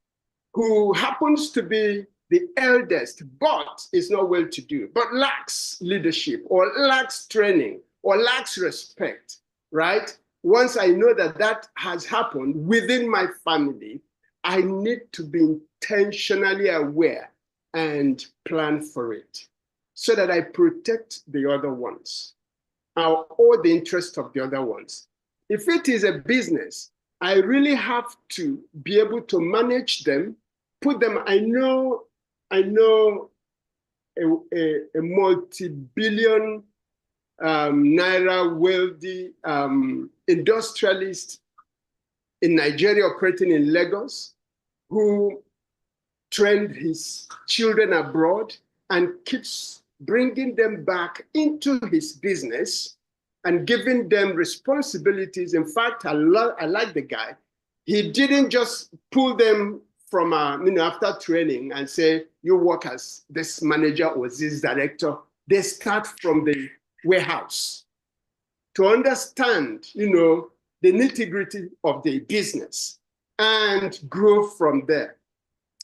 who happens to be the eldest, but is not well-to-do, but lacks leadership or lacks training or lacks respect, right? Once I know that that has happened within my family, I need to be intentionally aware and plan for it so that I protect the other ones or the interest of the other ones. If it is a business, I really have to be able to manage them, put them, I know a multi-billion naira wealthy industrialist in Nigeria operating in Lagos who trained his children abroad and keeps bringing them back into his business and giving them responsibilities. In fact, I like the guy. He didn't just pull them from after training and say, you work as this manager or this director. They start from the warehouse to understand, the nitty-gritty of the business and grow from there.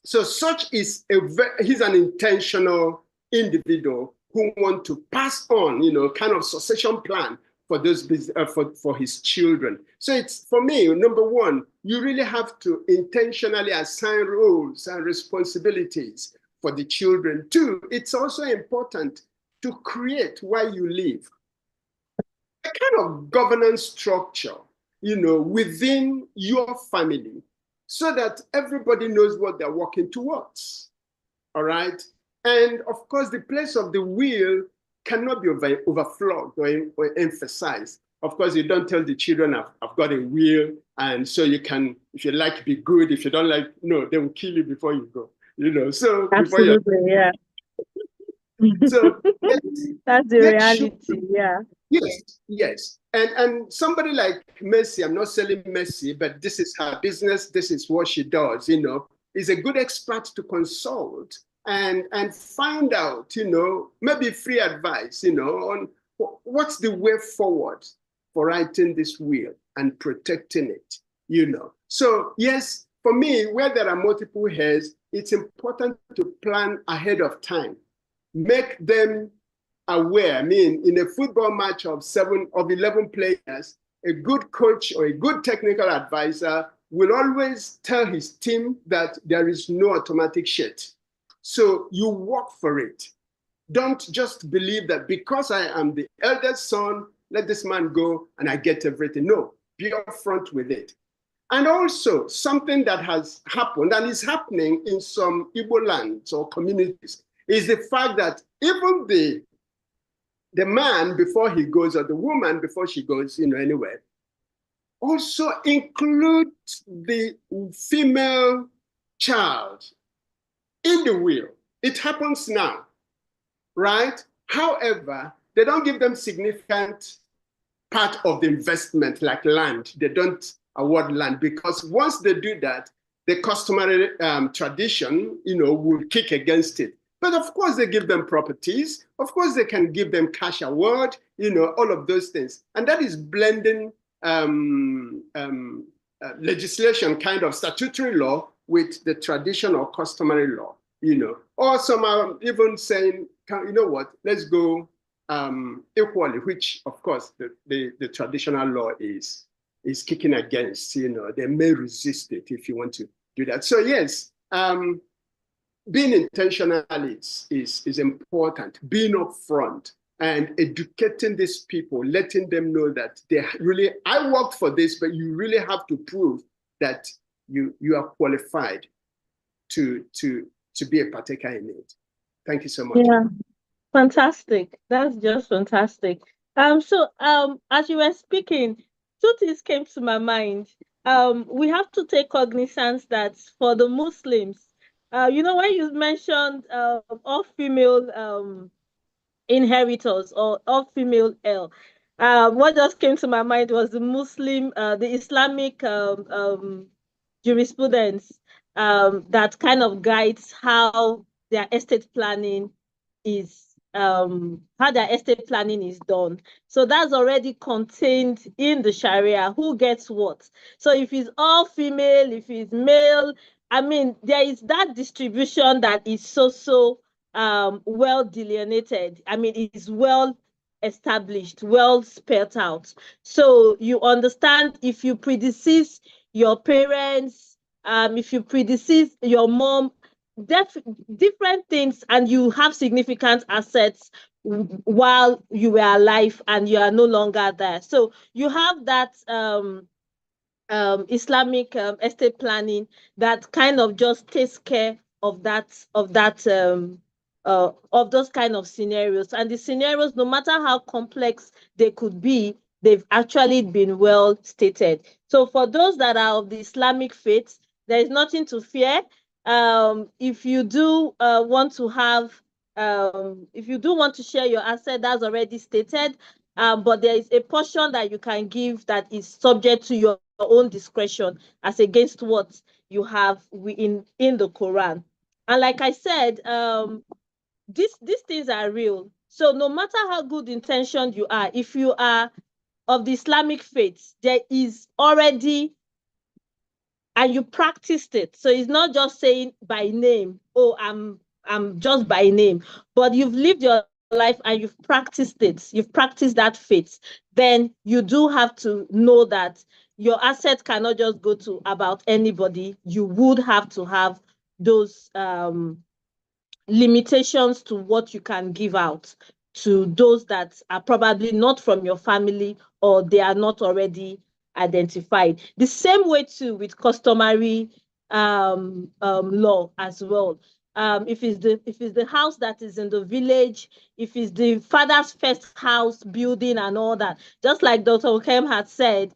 So such is he's an intentional individual who want to pass on, kind of succession plan for those for his children. So it's, for me, number one, you really have to intentionally assign roles and responsibilities for the children. Two, it's also important to create where you live a kind of governance structure, within your family, so that everybody knows what they're working towards. All right. And of course, the place of the will cannot be overflowed or emphasized. Of course, you don't tell the children, I've got a will, and so you can, if you like, be good. If you don't like, no, they will kill you before you go. So absolutely, yeah. So that's the reality, yeah. Yes. And somebody like Mercy, I'm not selling Mercy, but this is her business, this is what she does, is a good expert to consult and find out, maybe free advice, on what's the way forward for writing this will and protecting it, So yes, for me, where there are multiple heads, it's important to plan ahead of time. Make them aware. I mean, in a football match of 11 players, a good coach or a good technical advisor will always tell his team that there is no automatic shit. So you work for it. Don't just believe that because I am the eldest son, let this man go and I get everything. No, be upfront with it. And also something that has happened and is happening in some Igbo lands or communities is the fact that even the man before he goes, or the woman before she goes, anywhere, also include the female child in the will. It happens now, right? However, they don't give them significant part of the investment like land. They don't award land because once they do that, the customary tradition, will kick against it. But of course, they give them properties. Of course, they can give them cash award, all of those things. And that is blending legislation, kind of statutory law, with the tradition or customary law, Or some are even saying, you know what, let's go equally, which, of course, the traditional law is kicking against, They may resist it if you want to do that. So yes, being intentional is important, being upfront and educating these people, letting them know that I worked for this, but you really have to prove that you are qualified to be a partaker in it. Thank you so much. Yeah, fantastic. That's just fantastic. So as you were speaking, two things came to my mind. We have to take cognizance that for the Muslims, when you mentioned all female inheritors or all female heir, what just came to my mind was the Islamic jurisprudence that kind of guides how their estate planning is done. So that's already contained in the Sharia, who gets what. So if it's all female, if it's male, I mean, there is that distribution that is so well delineated. I mean, it is well established, well spelled out. So you understand if you predecease your parents, if you predecease your mom, different things, and you have significant assets while you were alive and you are no longer there. So you have that Islamic estate planning that kind of just takes care of those kind of scenarios. And the scenarios, no matter how complex they could be, they've actually been well stated. So for those that are of the Islamic faith, there is nothing to fear. If you do want to share your asset, that's already stated. But there is a portion that you can give that is subject to your own discretion as against what you have in the Quran. And like I said, these things are real. So no matter how good intentioned you are, if you are of the Islamic faith, there is already, and you practiced it. So it's not just saying by name, oh, I'm just by name, but you've lived your life and you've practiced it. You've practiced that faith. Then you do have to know that your asset cannot just go to about anybody. You would have to have those limitations to what you can give out to those that are probably not from your family, or they are not already identified. The same way too with customary law as well. If it's the house that is in the village, if it's the father's first house building and all that, just like Dr. Okem had said,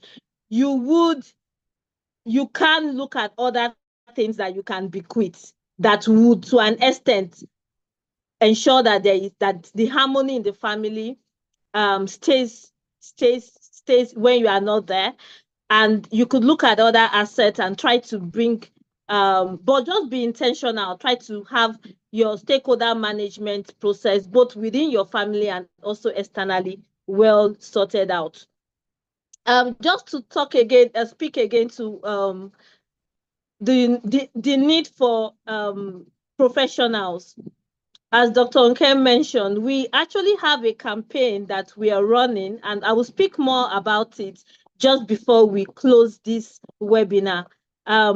you can look at other things that you can bequeath that would, to an extent, ensure that the harmony in the family stays when you are not there. And you could look at other assets and try to bring, but just be intentional. Try to have your stakeholder management process, both within your family and also externally, well sorted out. Just to speak again to the need for professionals. As Dr. Nkem mentioned, we actually have a campaign that we are running, and I will speak more about it just before we close this webinar,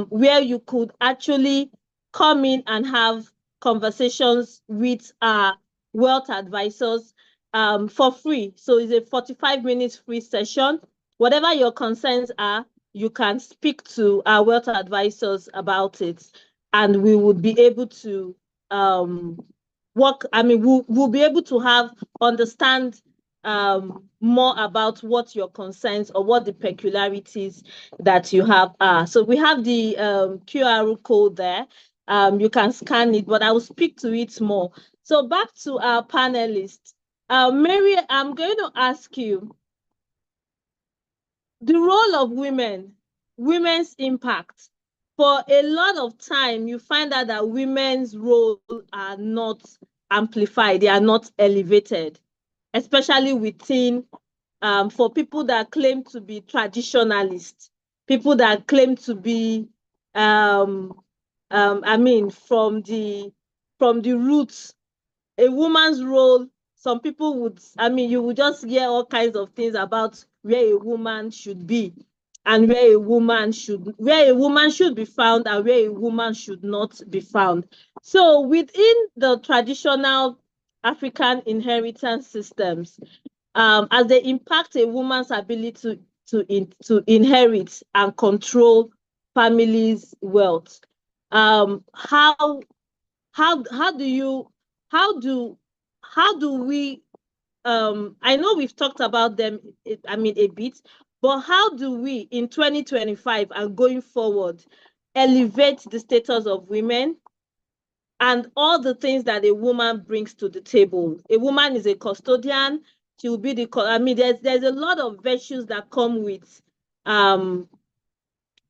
where you could actually come in and have conversations with our wealth advisors for free. So it's a 45 minutes free session. Whatever your concerns are, you can speak to our wealth advisors about it, and we would be able to we'll be able to understand more about what your concerns or what the peculiarities that you have are. So we have the QR code there. You can scan it, but I will speak to it more. So back to our panelists. Mary, I'm going to ask you the role of women's impact. For a lot of time, you find out that women's roles are not amplified, they are not elevated, especially within, for people that claim to be traditionalists, people that claim to be, from the roots, a woman's role. Some people would, you would just hear all kinds of things about where a woman should be, and where a woman should be found, and where a woman should not be found. So within the traditional African inheritance systems, as they impact a woman's ability to inherit and control families' wealth, how do we, I know we've talked about them, a bit, but how do we in 2025 and going forward elevate the status of women and all the things that a woman brings to the table? A woman is a custodian. She will be there's a lot of virtues that come with a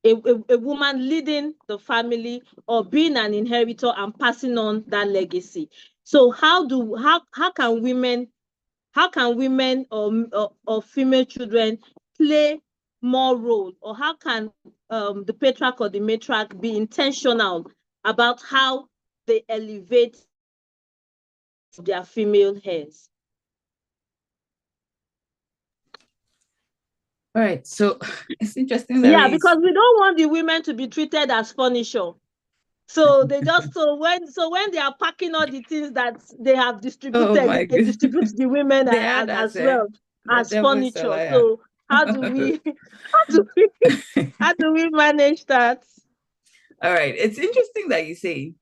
woman leading the family or being an inheritor and passing on that legacy. So how can women or female children play more role, or how can the patriarch or the matriarch be intentional about how they elevate their female heirs? All right, so it's interesting that because we don't want the women to be treated as furniture. So they just when they are packing all the things that they have distributed, they distribute the women as well as furniture. So how do we manage that? All right, it's interesting that you say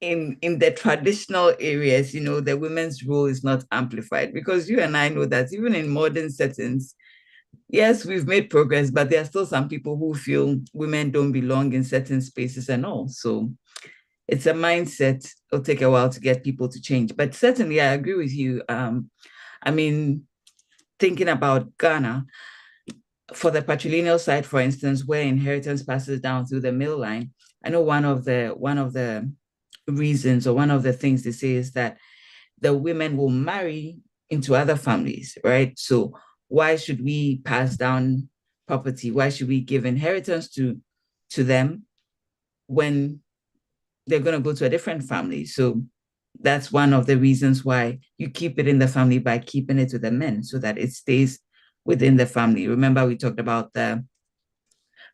in the traditional areas, the women's role is not amplified, because you and I know that even in modern settings, yes, we've made progress, but there are still some people who feel women don't belong in certain spaces and all. So it's a mindset. It'll take a while to get people to change. But certainly, I agree with you. Thinking about Ghana, for the patrilineal side, for instance, where inheritance passes down through the male line, I know one of the reasons, or one of the things they say, is that the women will marry into other families, right? So why should we pass down property? Why should we give inheritance to them when they're going to go to a different family? So that's one of the reasons why you keep it in the family, by keeping it to the men so that it stays within the family. Remember, we talked about the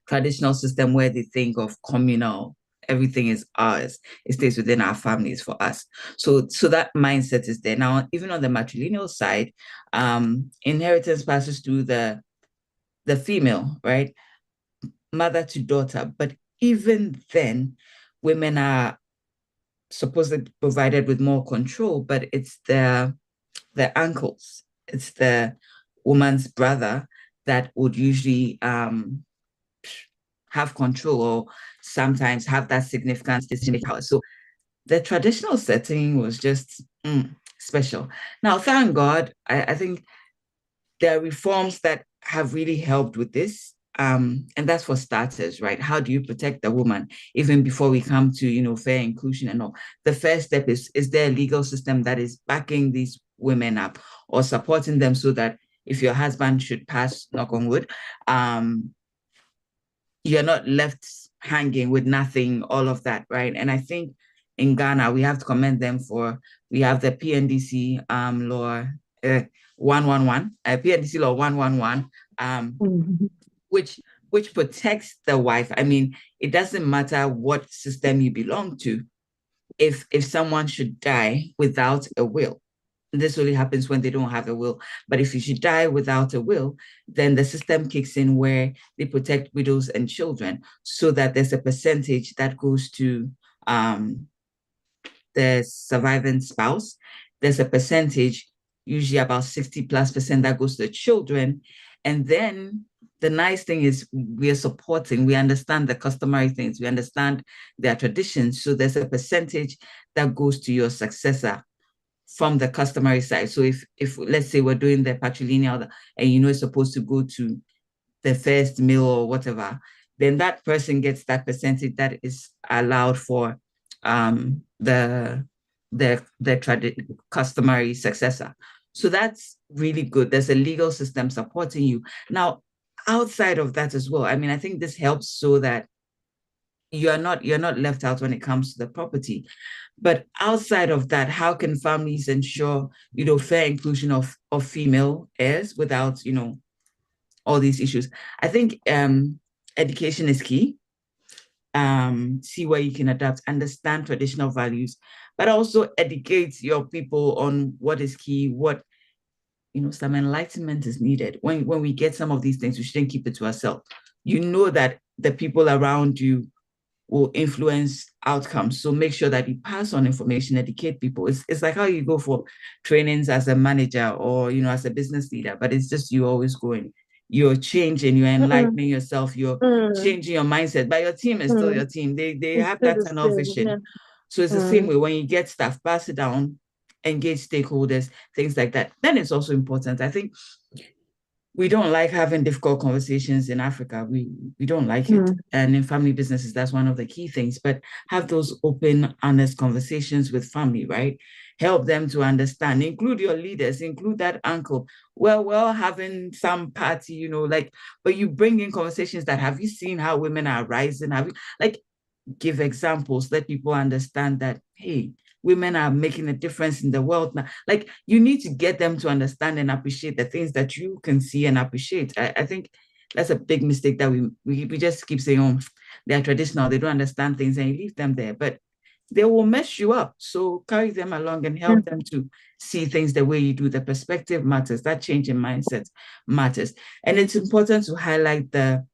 traditional system where they think of communal, everything is ours, it stays within our families for us. So that mindset is there. Now, even on the matrilineal side, inheritance passes through the female, right? Mother to daughter. But even then, women are supposedly provided with more control, but it's the uncles, it's the woman's brother that would usually have control, or sometimes have that significant decision power. So the traditional setting was just special. Now, thank God, I think there are reforms that have really helped with this. And that's for starters, right? How do you protect the woman even before we come to, fair inclusion and all? The first step is there a legal system that is backing these women up or supporting them so that if your husband should pass, knock on wood, you're not left hanging with nothing, all of that, right? And I think in Ghana, we have to commend them we have the PNDC law 111, PNDC law 111, which protects the wife. I mean, it doesn't matter what system you belong to. If someone should die without a will, this only happens when they don't have a will. But if you should die without a will, then the system kicks in where they protect widows and children, so that there's a percentage that goes to the surviving spouse. There's a percentage, usually about 60+%, that goes to the children. And then the nice thing is we understand the customary things, we understand their traditions. So there's a percentage that goes to your successor from the customary side. So if let's say we're doing the patrilineal and it's supposed to go to the first male or whatever, then that person gets that percentage that is allowed for the customary successor. So that's really good. There's a legal system supporting you. Now, outside of that as well, I mean, I think this helps so that you're not left out when it comes to the property. But outside of that, how can families ensure, fair inclusion of female heirs without, all these issues? I think education is key. See where you can adapt, understand traditional values, but also educate your people on what is key, what, some enlightenment is needed. When we get some of these things, we shouldn't keep it to ourselves. You know that the people around you will influence outcomes. So make sure that you pass on information, educate people. It's like how you go for trainings as a manager or, as a business leader, but it's just you always going. You're changing, you're enlightening yourself, you're changing your mindset, but your team is still your team. They have that tunnel vision. Yeah. So it's the same way when you get stuff, pass it down, engage stakeholders, things like that. Then it's also important. I think we don't like having difficult conversations in Africa. We don't like it. And in family businesses, that's one of the key things. But have those open, honest conversations with family, right? Help them to understand, include your leaders, include that uncle. Well, we're all having some party, but you bring in conversations that, have you seen how women are rising? Give examples, let people understand that, hey, women are making a difference in the world now. You need to get them to understand and appreciate the things that you can see and appreciate. I think that's a big mistake that we just keep saying, oh, they're traditional, they don't understand things, and you leave them there. But they will mess you up. So carry them along and help them to see things the way you do. The perspective matters. That change in mindset matters. And it's important to highlight the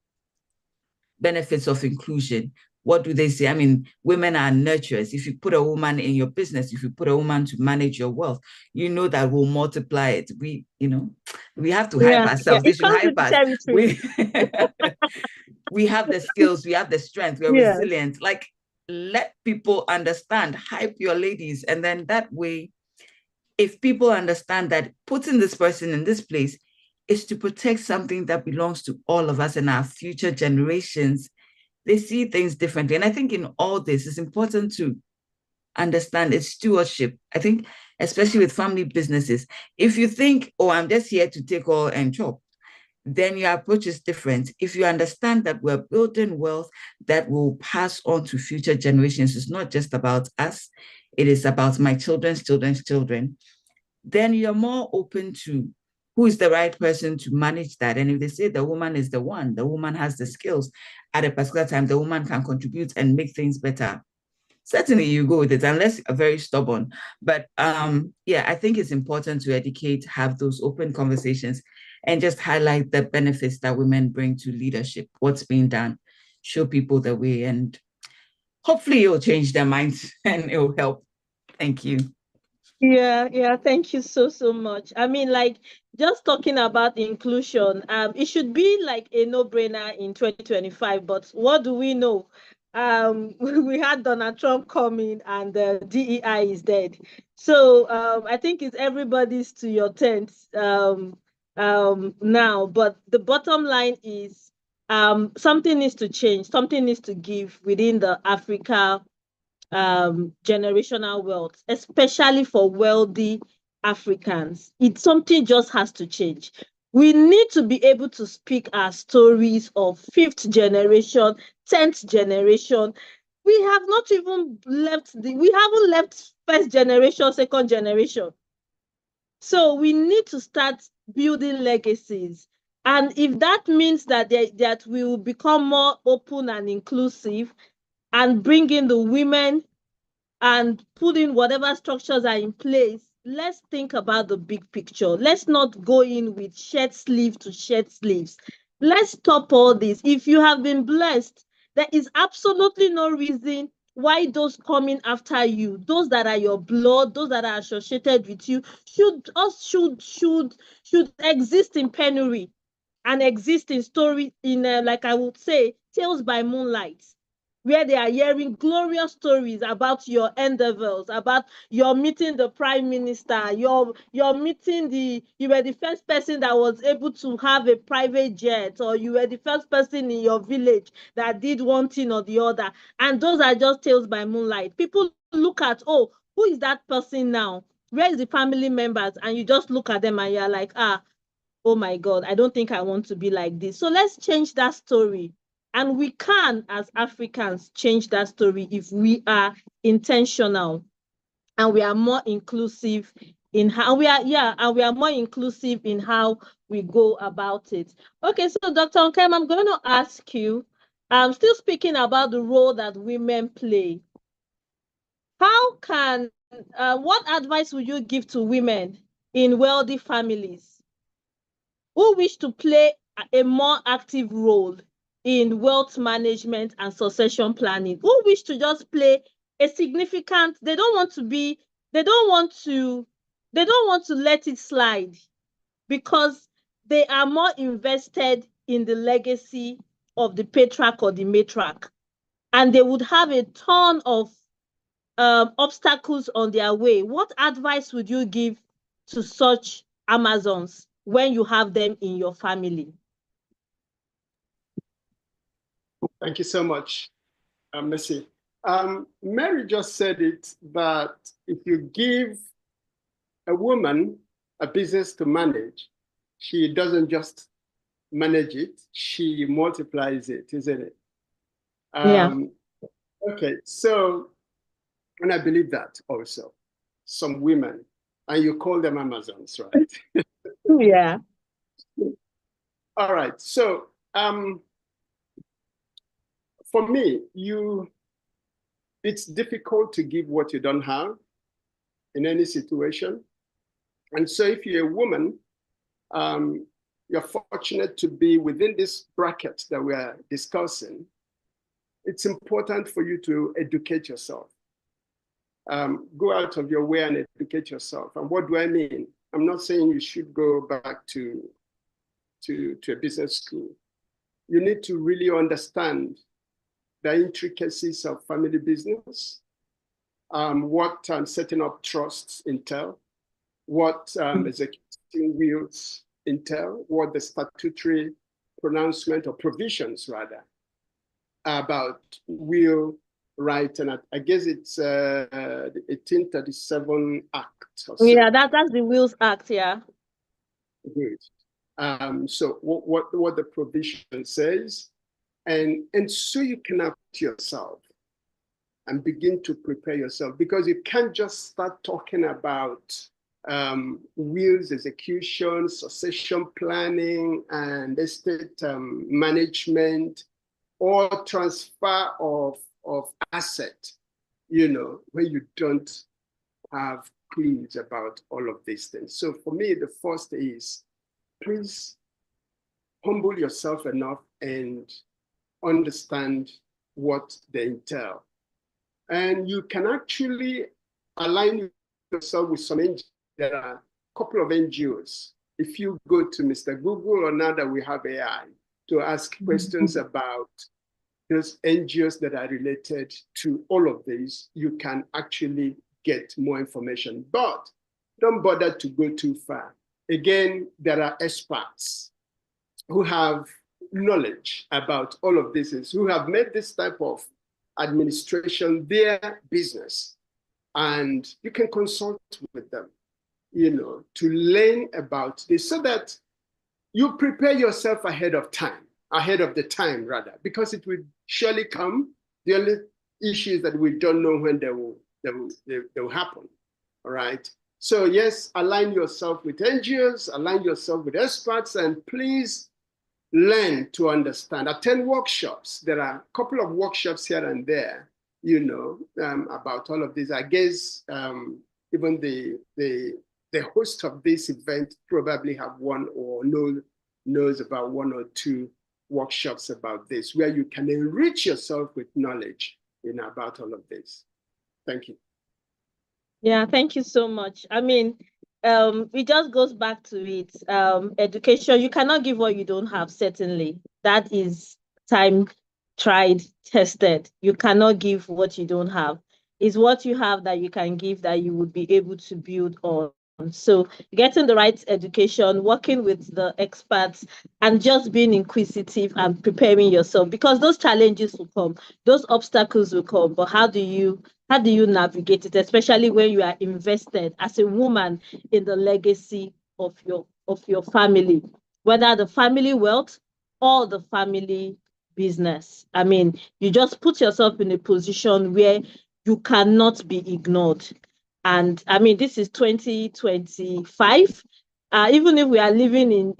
benefits of inclusion. What do they say? I mean, women are nurturers. If you put a woman in your business, if you put a woman to manage your wealth, that will multiply it. We have to hype ourselves. They should hype us. We have the skills, we have the strength, we're resilient. Let people understand, hype your ladies. And then that way, if people understand that putting this person in this place is to protect something that belongs to all of us and our future generations, they see things differently. And I think in all this, it's important to understand it's stewardship. I think, especially with family businesses, if you think, oh, I'm just here to take all and chop, then your approach is different. If you understand that we're building wealth that will pass on to future generations, it's not just about us, it is about my children's children's children, then you're more open to who is the right person to manage that. And if they say the woman is the one, the woman has the skills at a particular time, the woman can contribute and make things better. Certainly you go with it, unless you're very stubborn. But yeah, I think it's important to educate, have those open conversations, and just highlight the benefits that women bring to leadership, what's being done, show people the way, and hopefully it'll change their minds and it'll help. Thank you. Yeah, thank you so much. I mean, like, just talking about inclusion, it should be like a no-brainer in 2025, but what do we know? We had Donald Trump coming and the DEI is dead. So I think it's everybody's to your tent now. But the bottom line is something needs to change, something needs to give within the Africa generational wealth, especially for wealthy Africans. Something just has to change. We need to be able to speak our stories of 5th generation, 10th generation. We have not even left we haven't left 1st generation, 2nd generation. So we need to start building legacies. And if that means that that we will become more open and inclusive and bring in the women and put in whatever structures are in place, let's think about the big picture. Let's not go in with shirt sleeve to shirt sleeves. Let's stop all this. If you have been blessed, there is absolutely no reason why those coming after you, those that are your blood, those that are associated with you, should exist in penury and exist in story in like I would say, tales by moonlight, where they are hearing glorious stories about your endeavors, about your meeting the prime minister, your meeting you were the first person that was able to have a private jet, or you were the first person in your village that did one thing or the other. And those are just tales by moonlight. People look at, oh, who is that person now? Where is the family members? And you just look at them and you're like, oh my God, I don't think I want to be like this. So let's change that story. And we can, as Africans, change that story if we are intentional and we are more inclusive in how we are more inclusive in how we go about it. Okay, so Dr. Nkem, I'm going to ask you, still speaking about the role that women play. How can, what advice would you give to women in wealthy families who wish to play a more active role in wealth management and succession planning, who wish to just play a significant, they don't want to let it slide because they are more invested in the legacy of the patriarch or the matriarch, and they would have a ton of obstacles on their way. What advice would you give to such Amazons when you have them in your family? Thank you so much, Mercy. Mary just said it, that if you give a woman a business to manage, she doesn't just manage it, she multiplies it, isn't it? Yeah. Okay, so, and I believe that also. Some women, and you call them Amazons, right? Yeah. All right, so for me, it's difficult to give what you don't have in any situation. And so if you're a woman, you're fortunate to be within this bracket that we are discussing. It's important for you to educate yourself. Go out of your way and educate yourself. And what do I mean? I'm not saying you should go back to a business school. You need to really understand the intricacies of family business, what setting up trusts entail, what executing wills entail, what the statutory pronouncement or provisions rather about will right? And I guess it's the 1837 Act. Or so. Yeah, that's the Wills Act, yeah. Good. So what the provision says, and so you can act yourself and begin to prepare yourself, because you can't just start talking about wills execution, succession planning, and estate management, or transfer of asset, when you don't have clues about all of these things. So for me, the first is, please humble yourself enough and understand what they entail. And you can actually align yourself with some NGOs. There are a couple of NGOs. If you go to Mr. Google, or now that we have AI, to ask questions about those NGOs that are related to all of these, you can actually get more information. But don't bother to go too far. Again, there are experts who have knowledge about all of this, who have made this type of administration their business. And you can consult with them, to learn about this, so that you prepare yourself ahead of the time, because it will surely come. The only issue is that we don't know when they will happen, all right? So yes, align yourself with NGOs, align yourself with experts, and please learn to understand. Attend workshops. There are a couple of workshops here and there, about all of this. I guess even the host of this event probably have one or knows about one or two workshops about this, where you can enrich yourself with knowledge, about all of this. Thank you. Yeah, thank you so much. I mean, it just goes back to it. Education, you cannot give what you don't have, certainly. That is time tried, tested. You cannot give what you don't have. It's what you have that you can give, that you would be able to build on. So getting the right education, working with the experts, and just being inquisitive and preparing yourself, because those challenges will come, those obstacles will come. But how do you navigate it, especially when you are invested as a woman in the legacy of your family, whether the family wealth or the family business? I mean, you just put yourself in a position where you cannot be ignored. And I mean, this is 2025. Even if we are living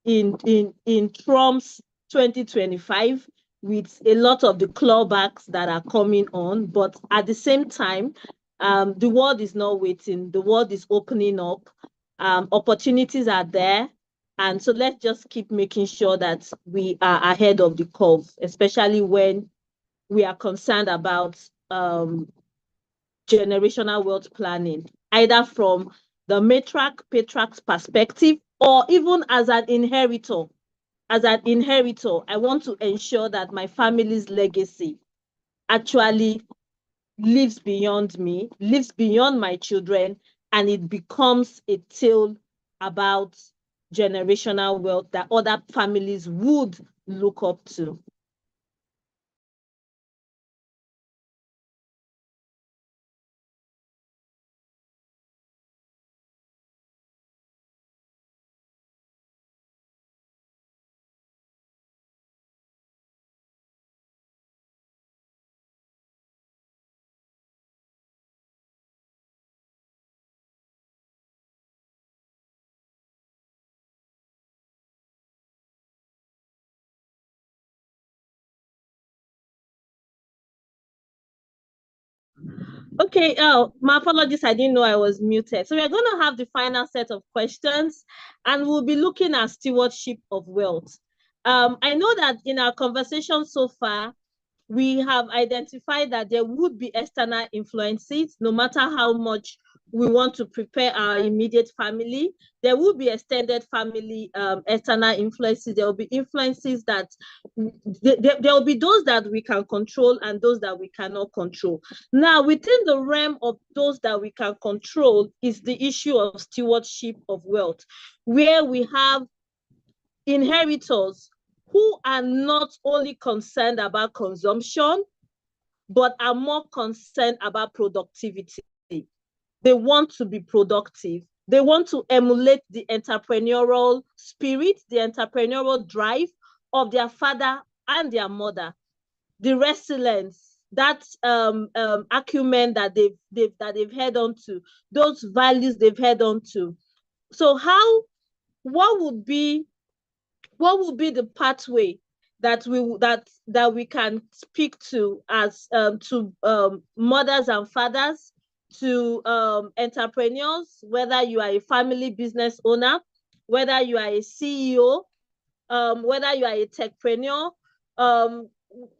in Trump's 2025, with a lot of the clawbacks that are coming on, but at the same time, the world is not waiting. The world is opening up. Opportunities are there. And so let's just keep making sure that we are ahead of the curve, especially when we are concerned about generational wealth planning, either from the patriarch's perspective, or even as an inheritor. As an inheritor, I want to ensure that my family's legacy actually lives beyond me, lives beyond my children, and it becomes a tale about generational wealth that other families would look up to. Okay, my apologies, I didn't know I was muted. So we're going to have the final set of questions, and we'll be looking at stewardship of wealth. I know that in our conversation so far, we have identified that there would be external influences, no matter how much we want to prepare our immediate family. There will be extended family external influences. There will be influences that there will be those that we can control and those that we cannot control. Now, within the realm of those that we can control is the issue of stewardship of wealth, where we have inheritors who are not only concerned about consumption, but are more concerned about productivity. They want to be productive. They want to emulate the entrepreneurial spirit, the entrepreneurial drive of their father and their mother, the resilience, that acumen that they've held on to, those values they've held on to. So what would be the pathway that we can speak to as mothers and fathers, to entrepreneurs, whether you are a family business owner, whether you are a CEO, whether you are a techpreneur,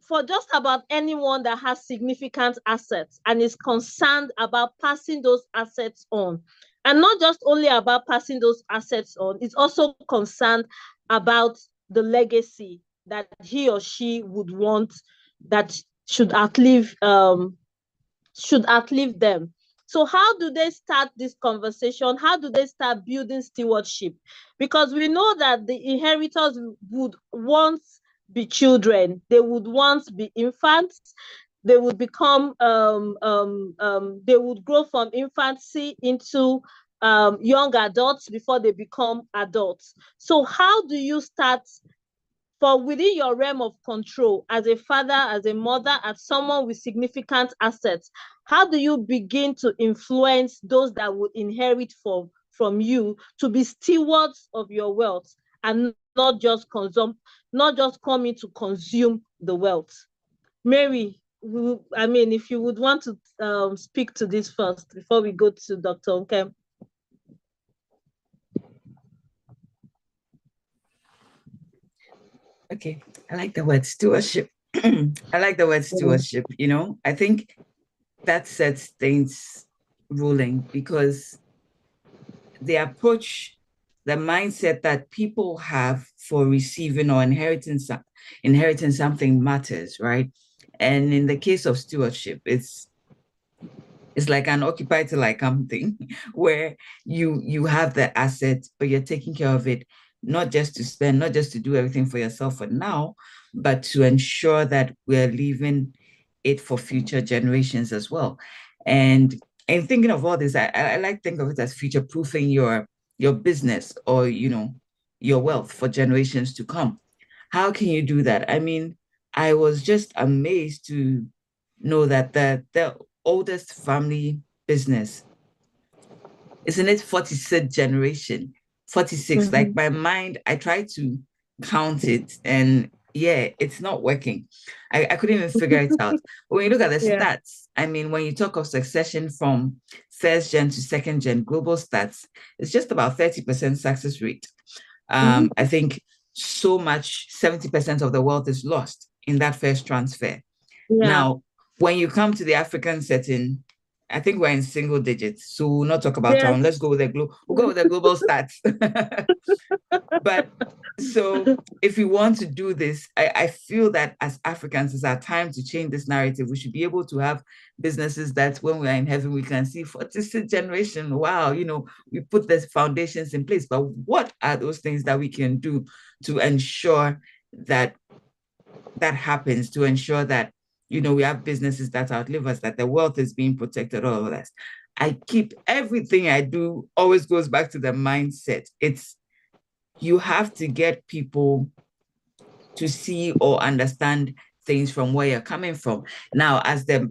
for just about anyone that has significant assets and is concerned about passing those assets on. And not just only about passing those assets on, it's also concerned about the legacy that he or she would want that should outlive them. So how do they start this conversation? How do they start building stewardship? Because we know that the inheritors would once be children. They would once be infants. They would become, they would grow from infancy into young adults before they become adults. So how do you start, for within your realm of control, as a father, as a mother, as someone with significant assets, how do you begin to influence those that would inherit from you to be stewards of your wealth and not just coming to consume the wealth? Mary, if you would want to speak to this first before we go to Dr. Nkem. Okay, I like the word stewardship. I like the word stewardship, I think that sets things rolling, because the approach, the mindset that people have for receiving or inheriting something matters, right? And in the case of stewardship, it's like an occupy till I come thing, where you have the asset, but you're taking care of it, not just to spend, not just to do everything for yourself for now, but to ensure that we're leaving it for future generations as well. And thinking of all this, I like think of it as future proofing your business or your wealth for generations to come. How can you do that? I mean, I was just amazed to know that the oldest family business is in its 46th generation. 46. Like my mind, I tried to count it, and yeah, it's not working. I couldn't even figure it out. But when you look at the stats, I mean, when you talk of succession from first gen to second gen, global stats, it's just about 30% success rate. I think so much, 70% of the wealth is lost in that first transfer. Now, when you come to the African setting, I think we're in single digits. So we'll not talk about town. Let's go with we'll go with the global stats. But so if we want to do this, I feel that as Africans, it's our time to change this narrative. We should be able to have businesses that when we are in heaven, we can see 46th generation. Wow, we put the foundations in place. But what are those things that we can do to ensure that happens, to ensure that we have businesses that outlive us, that the wealth is being protected, all of that. I keep everything I do always goes back to the mindset. It's you have to get people to see or understand things from where you're coming from. Now, as the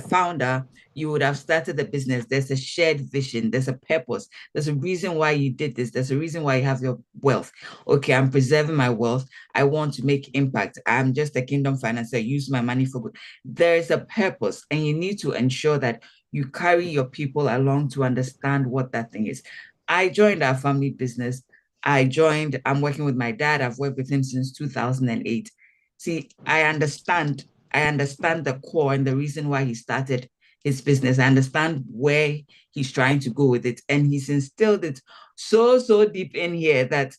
founder, you would have started the business. There's a shared vision. There's a purpose. There's a reason why you did this. There's a reason why you have your wealth. Okay, I'm preserving my wealth. I want to make impact. I'm just a kingdom financier. Use my money for good. There is a purpose, and you need to ensure that you carry your people along to understand what that thing is. I joined our family business. I'm working with my dad. I've worked with him since 2008. See, I understand the core and the reason why he started his business. I understand where he's trying to go with it. And he's instilled it so deep in here that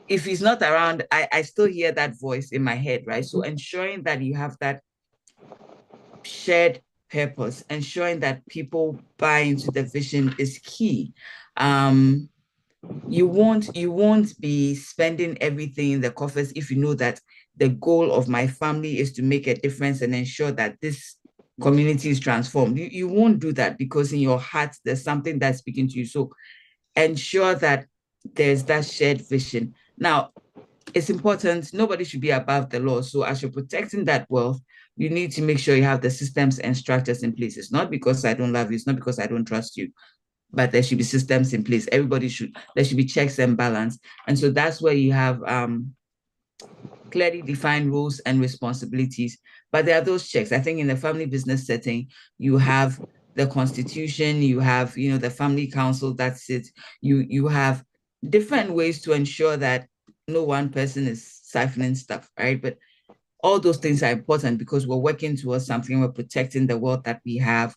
if he's not around, I still hear that voice in my head, right? So ensuring that you have that shared purpose, ensuring that people buy into the vision is key. You won't be spending everything in the coffers if you know that the goal of my family is to make a difference and ensure that this community is transformed. You won't do that because in your heart, there's something that's speaking to you. So ensure that there's that shared vision. Now, it's important. Nobody should be above the law. So as you're protecting that wealth, you need to make sure you have the systems and structures in place. It's not because I don't love you. It's not because I don't trust you, but there should be systems in place. There should be checks and balance. And so that's where you have clearly defined roles and responsibilities. But there are those checks. I think in the family business setting, you have the constitution, you have, the family council that sits, you have different ways to ensure that no one person is siphoning stuff, right? But all those things are important because we're working towards something, we're protecting the world that we have.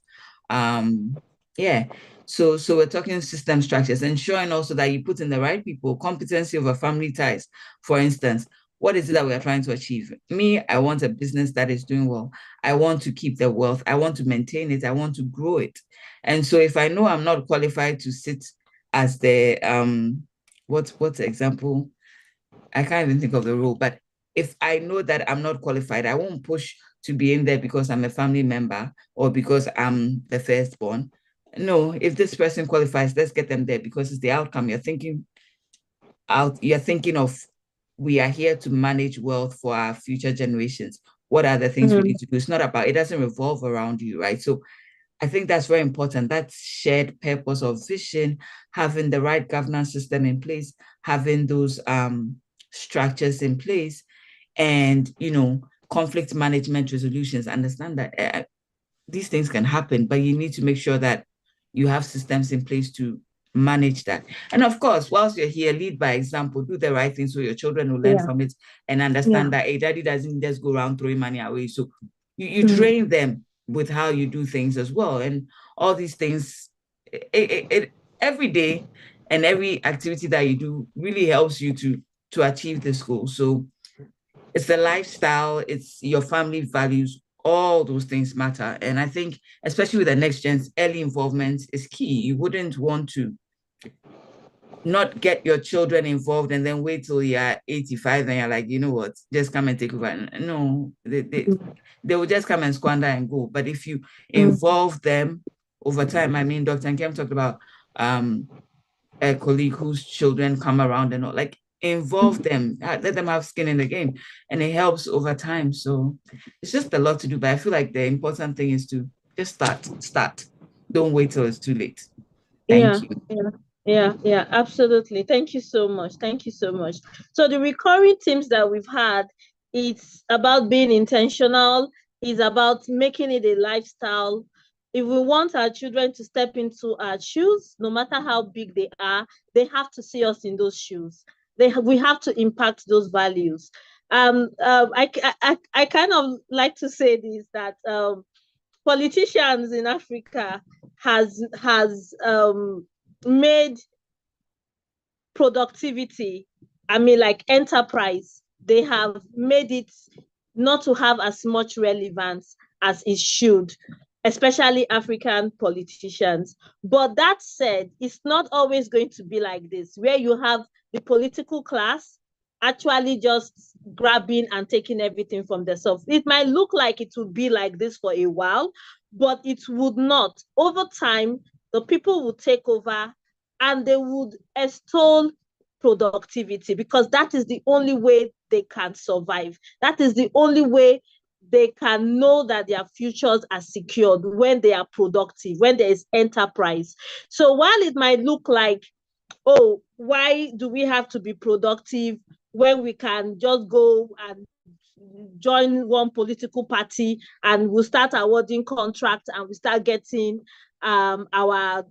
Yeah. So we're talking system structures, ensuring also that you put in the right people, competency over family ties. For instance, what is it that we are trying to achieve? Me, I want a business that is doing well. I want to keep the wealth. I want to maintain it. I want to grow it. And so if I know I'm not qualified to sit as the, what's the example? I can't even think of the role, but if I know that I'm not qualified, I won't push to be in there because I'm a family member or because I'm the firstborn. No, if this person qualifies, let's get them there because it's the outcome. You're thinking of, we are here to manage wealth for our future generations. What are the things we need to do? It's not about, it doesn't revolve around you, right? So I think that's very important. That shared purpose of vision, having the right governance system in place, having those structures in place, and conflict management resolutions. Understand that these things can happen, but you need to make sure that you have systems in place to manage that. And of course, whilst you're here, lead by example, do the right thing so your children will learn from it and understand that a daddy doesn't just go around throwing money away. So you train them with how you do things as well. And all these things, every day and every activity that you do really helps you to achieve this goal. So it's the lifestyle, it's your family values, all those things matter. And I think, especially with the next gens, early involvement is key. You wouldn't want to not get your children involved and then wait till you're 85 and you're like, you know what, just come and take over. No, they will just come and squander and go. But if you involve them over time, I mean, Dr. Nkem talked about a colleague whose children come around and all, like, involve them, let them have skin in the game, and it helps over time. So it's just a lot to do, but I feel like the important thing is to just start. Don't wait till it's too late. Thank you. Yeah, absolutely. Thank you so much. So the recurring themes that we've had, it's about being intentional, it's about making it a lifestyle. If we want our children to step into our shoes, no matter how big they are, they have to see us in those shoes. We have to impact those values. I kind of like to say this, that politicians in Africa has made productivity, like enterprise, they have made it not to have as much relevance as it should, especially African politicians. But that said, it's not always going to be like this, where you have the political class actually just grabbing and taking everything from themselves. It might look like it would be like this for a while, but it would not. Over time, the people would take over and they would extol productivity, because that is the only way they can survive. That is the only way they can know that their futures are secured, when they are productive, when there is enterprise. So while it might look like, oh, why do we have to be productive when we can just go and join one political party and we'll start awarding contracts and we start getting our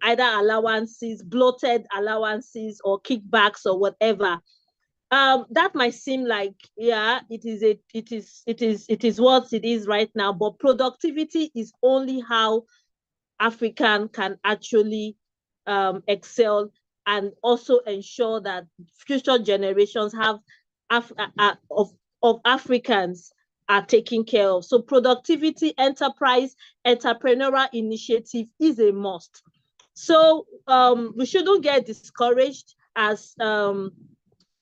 either allowances, bloated allowances or kickbacks or whatever. That might seem like, yeah, it is what it is right now, but productivity is only how African can actually excel and also ensure that future generations have of Africans are taken care of. So productivity, enterprise, entrepreneurial initiative is a must. So we shouldn't get discouraged as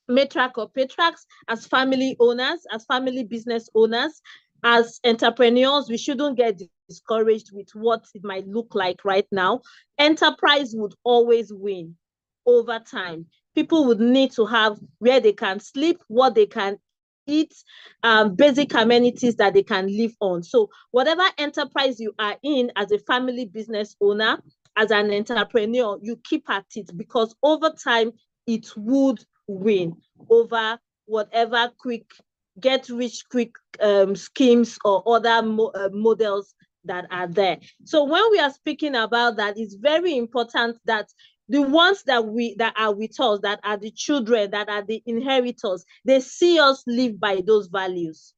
matriarch or patriarchs, as family owners, as family business owners, as entrepreneurs, we shouldn't get discouraged with what it might look like right now. Enterprise would always win over time. People would need to have where they can sleep, what they can eat, basic amenities that they can live on. So whatever enterprise you are in as a family business owner, as an entrepreneur, you keep at it, because over time it would win over whatever quick get rich quick schemes or other models that are there. So when we are speaking about that, it's very important that the ones that are with us, that are the children, that are the inheritors, they see us live by those values,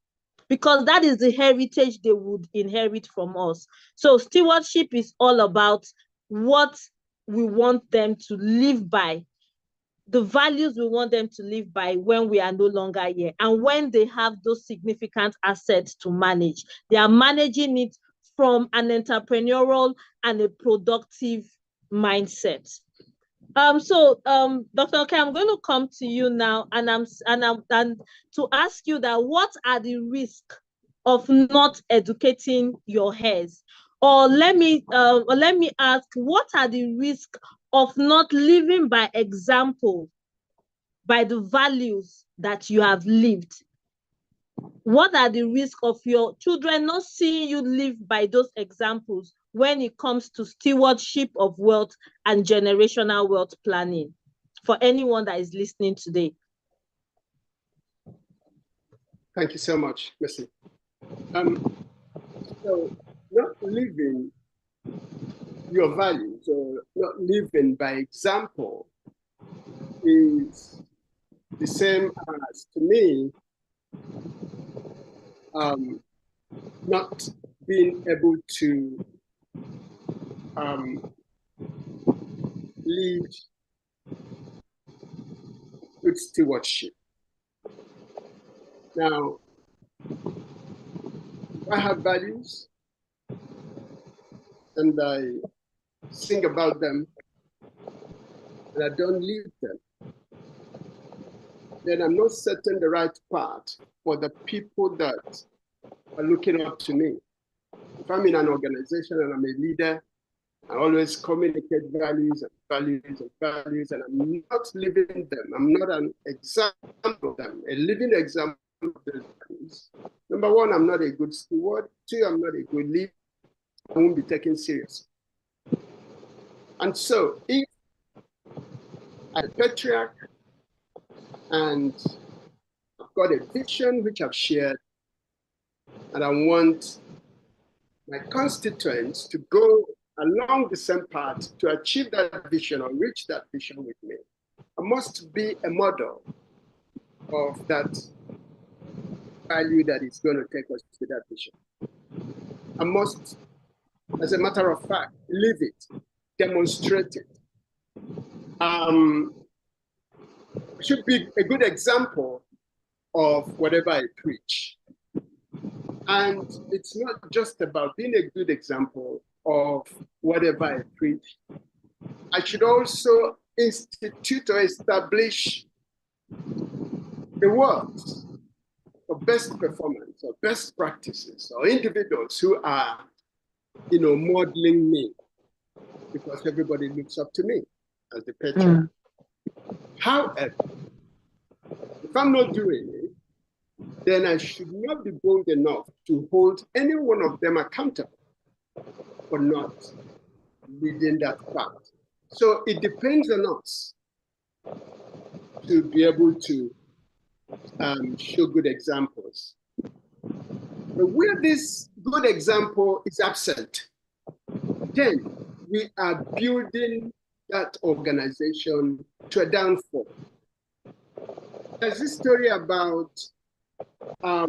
because that is the heritage they would inherit from us. So stewardship is all about what we want them to live by, the values we want them to live by when we are no longer here, and when they have those significant assets to manage. They are managing it from an entrepreneurial and a productive mindset. Dr. Okay, I'm going to come to you now, and to ask you that what are the risks of not educating your heirs? Or let me ask, what are the risks of not living by example, by the values that you have lived? What are the risks of your children not seeing you live by those examples when it comes to stewardship of wealth and generational wealth planning, for anyone that is listening today? Thank you so much, Mercy. So not living your values or not living by example is the same as, to me, not being able to lead good stewardship. Now, I have values and I sing about them and I don't live them, then I'm not setting the right path for the people that are looking up to me. If I'm in an organization and I'm a leader, I always communicate values and values and values, and I'm not living them. I'm not an example of them, a living example of those values. Number one, I'm not a good steward. Two, I'm not a good leader. I won't be taken serious. And so if I'm a patriarch and I've got a vision which I've shared, and I want my constituents to go along the same path to achieve that vision or reach that vision with me, I must be a model of that value that is going to take us to that vision. I must, as a matter of fact, live it, demonstrate it. I should be a good example of whatever I preach. And it's not just about being a good example of whatever I preach. I should also institute or establish rewards for best performance or best practices or individuals who are, modeling me, because everybody looks up to me as the patriarch. However, if I'm not doing it, then I should not be bold enough to hold any one of them accountable for not leading that path. So it depends on us to be able to show good examples. But where this good example is absent, then we are building that organization to a downfall. There's this story about a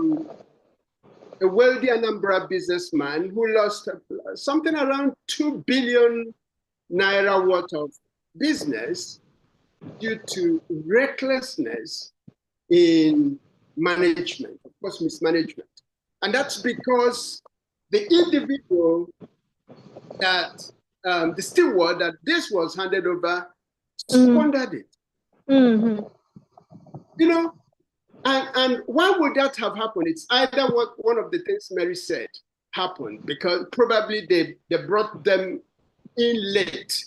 wealthy Anambra businessman who lost something around 2 billion naira worth of business due to recklessness in management, of course, mismanagement. And that's because the individual that, the steward that this was handed over, squandered it. You know, and why would that have happened? It's either what one of the things Mary said happened, because probably they brought them in late.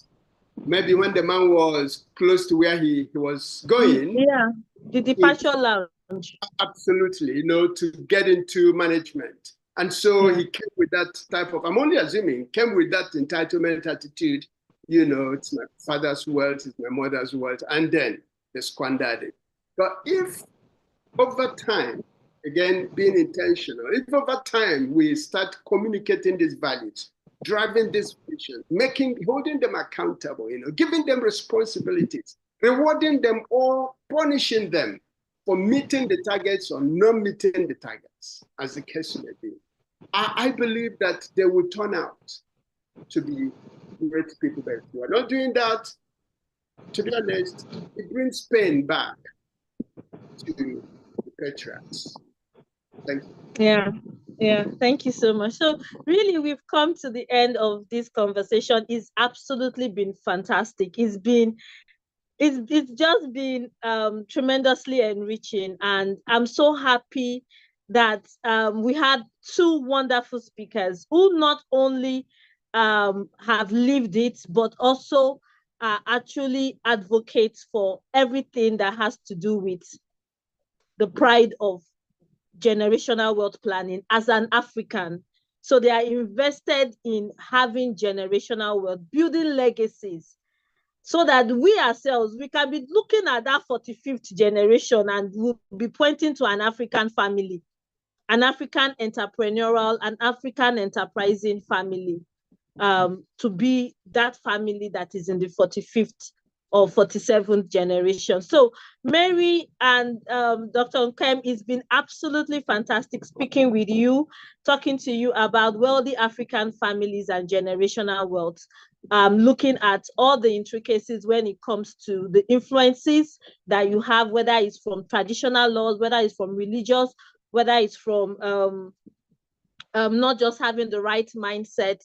Maybe when the man was close to where he was going. Yeah, the departure lounge. Absolutely, you know, to get into management. And so he came with that type of, I'm only assuming, came with that entitlement attitude, you know, it's my father's wealth, it's my mother's wealth, and then they squandered it. But if over time, again, being intentional, if over time we start communicating these values, driving this vision, holding them accountable, you know, giving them responsibilities, rewarding them or punishing them for meeting the targets or not meeting the targets, as the case may be, I believe that they will turn out to be great people. But if you are not doing that, to be honest, it brings pain back to the patriarchs. Thank you. Yeah, thank you so much. So really, we've come to the end of this conversation. It's absolutely been fantastic. It's just been tremendously enriching, and I'm so happy that we had two wonderful speakers who not only have lived it, but also actually advocates for everything that has to do with the pride of generational wealth planning as an African. So they are invested in having generational wealth, building legacies, so that we ourselves, we can be looking at that 45th generation and we'll be pointing to an African family, an African entrepreneurial, an African enterprising family, to be that family that is in the 45th or 47th generation. So Mary and Dr. Nkem, it's been absolutely fantastic speaking with you, talking to you about wealthy African families and generational wealth, looking at all the intricacies when it comes to the influences that you have, whether it's from traditional laws, whether it's from religious, whether it's from not just having the right mindset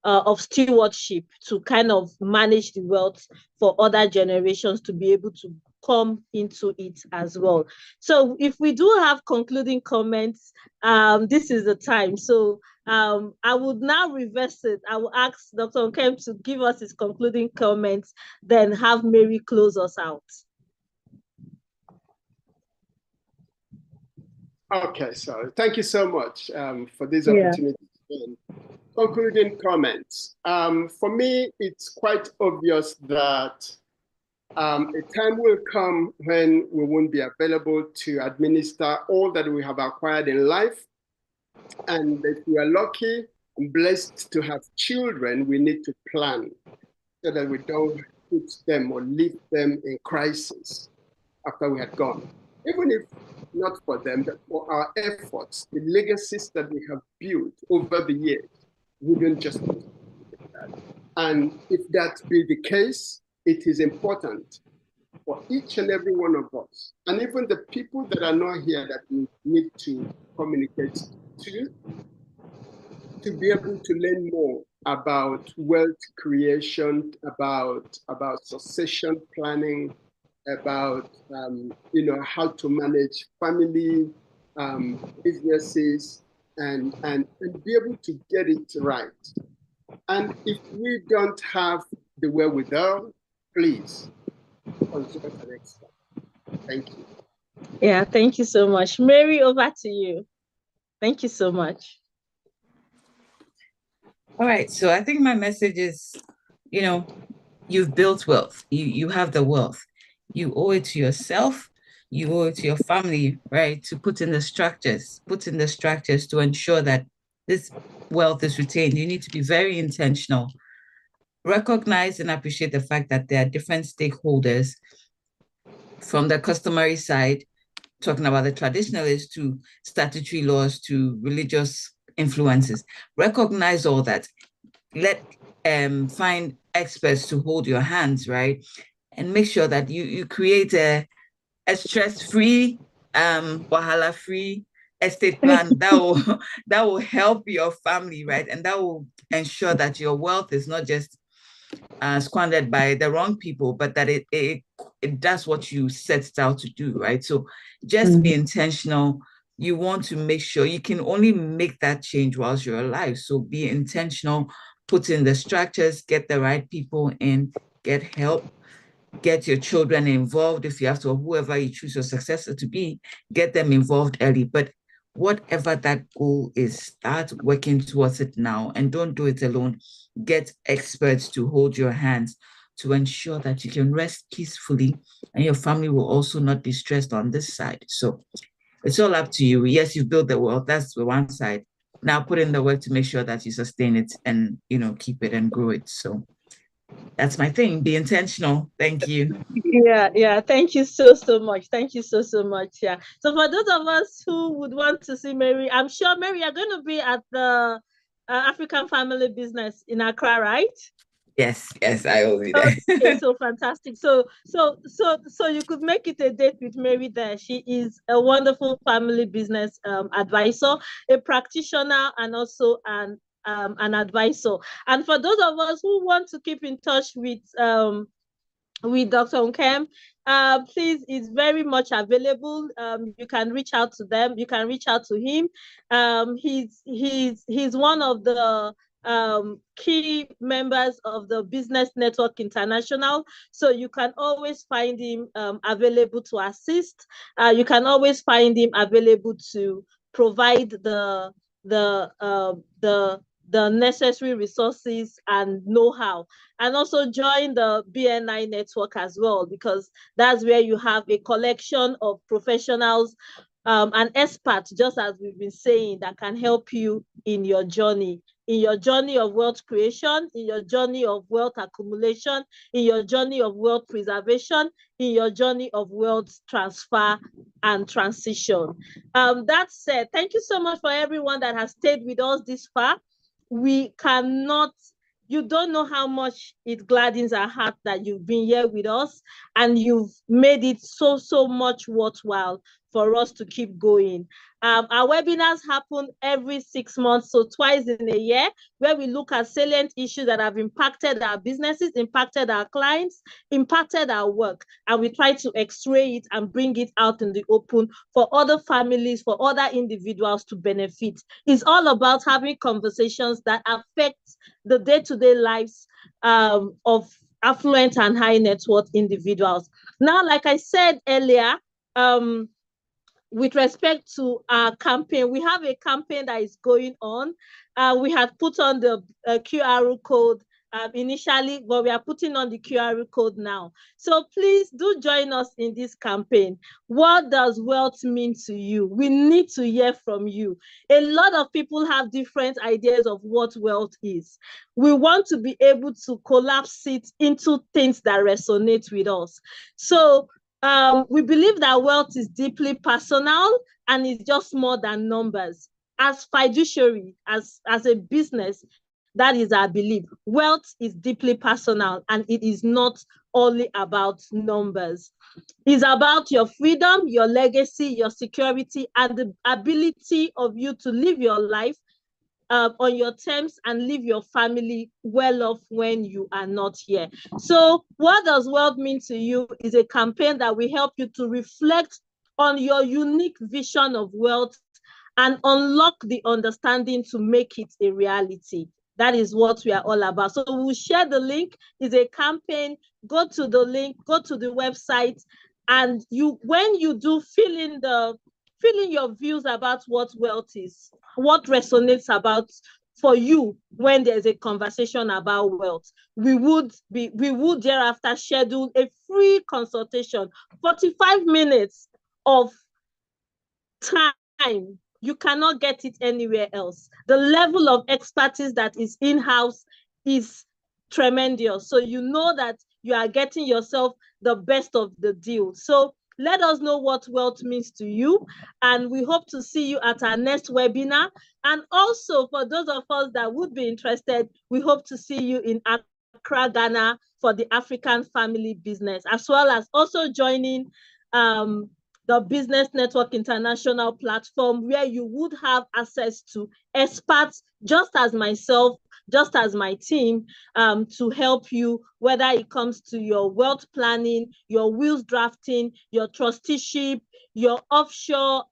of stewardship to kind of manage the wealth for other generations to be able to come into it as well. So if we do have concluding comments, this is the time. So I would now reverse it. I will ask Dr. Nkem to give us his concluding comments, then have Mary close us out. Okay, so thank you so much for this opportunity. Concluding comments. For me, it's quite obvious that a time will come when we won't be available to administer all that we have acquired in life. And if we are lucky and blessed to have children, we need to plan so that we don't put them or leave them in crisis after we had gone. Even if not for them, but for our efforts, the legacies that we have built over the years wouldn't just be that. And if that be the case, it is important for each and every one of us, and even the people that are not here that we need to communicate to be able to learn more about wealth creation, about succession planning, about you know, how to manage family businesses, and be able to get it right. And if we don't have the wherewithal, please consult an expert. Thank you. Yeah, thank you so much. Mary, over to you. Thank you so much. All right, so I think my message is, you know, you've built wealth, you have the wealth. You owe it to yourself, you owe it to your family, right? To put in the structures to ensure that this wealth is retained. You need to be very intentional. Recognize and appreciate the fact that there are different stakeholders, from the customary side, talking about the traditionalists, to statutory laws, to religious influences. Recognize all that. Find experts to hold your hands, right? And make sure that you create a stress-free, wahala-free estate plan that will help your family, right? And that will ensure that your wealth is not just squandered by the wrong people, but that it does what you set it out to do, right? So just be intentional. You want to make sure you can only make that change whilst you're alive. So be intentional, put in the structures, get the right people in, get help, get your children involved. If you have to, or whoever you choose your successor to be, get them involved early. But whatever that goal is, start working towards it now, and don't do it alone. Get experts to hold your hands to ensure that you can rest peacefully and your family will also not be stressed on this side. So it's all up to you. Yes, you've built the wealth. That's the one side. Now put in the work to make sure that you sustain it and, keep it and grow it. So that's my thing. Be intentional. Thank you. Yeah. Thank you so much. Thank you so much. Yeah. So for those of us who would want to see Mary, I'm sure Mary, you're going to be at the African Family Business in Accra, right? Yes, I will be there. Okay, so fantastic. So you could make it a date with Mary there. She is a wonderful family business advisor, a practitioner, and also an advisor. And for those of us who want to keep in touch with Dr. Nkem, please, is very much available. You can reach out to them. You can reach out to him. He's one of the key members of the Business Network International. So you can always find him available to assist. You can always find him available to provide the necessary resources and know-how, and also join the BNI network as well, because that's where you have a collection of professionals and experts, just as we've been saying, that can help you in your journey of wealth creation, in your journey of wealth accumulation, in your journey of wealth preservation, in your journey of wealth transfer and transition. That said, thank you so much for everyone that has stayed with us this far. You don't know how much it gladdens our heart that you've been here with us, and you've made it so much worthwhile for us to keep going. Our webinars happen every 6 months, so twice in a year, where we look at salient issues that have impacted our businesses, impacted our clients, impacted our work, and we try to x-ray it and bring it out in the open for other families, for other individuals to benefit. It's all about having conversations that affect the day-to-day lives of affluent and high net worth individuals. Now, like I said earlier, with respect to our campaign, we have a campaign that is going on. We had put on the QR code initially, but we are putting on the QR code now. So please do join us in this campaign. What does wealth mean to you? We need to hear from you. A lot of people have different ideas of what wealth is. We want to be able to collapse it into things that resonate with us. So we believe that wealth is deeply personal and it's just more than numbers. As fiduciary, as a business, that is our belief. Wealth is deeply personal and it is not only about numbers. It's about your freedom, your legacy, your security, and the ability of you to live your life on your terms and leave your family well off when you are not here. So what does wealth mean to you is a campaign that will help you to reflect on your unique vision of wealth and unlock the understanding to make it a reality. That is what we are all about. So we'll share the link. It's a campaign. Go to the link, go to the website, and when you do fill in your views about what wealth is, what resonates about for you when there's a conversation about wealth. We would thereafter schedule a free consultation, 45 minutes of time. You cannot get it anywhere else. The level of expertise that is in-house is tremendous. So you know that you are getting yourself the best of the deal. So let us know what wealth means to you, and we hope to see you at our next webinar. And also, for those of us that would be interested, we hope to see you in Accra, Ghana for the African Family Business, as well as also joining the Business Network International platform, where you would have access to experts just as myself, just as my team, to help you, whether it comes to your wealth planning, your wills drafting, your trusteeship, your offshore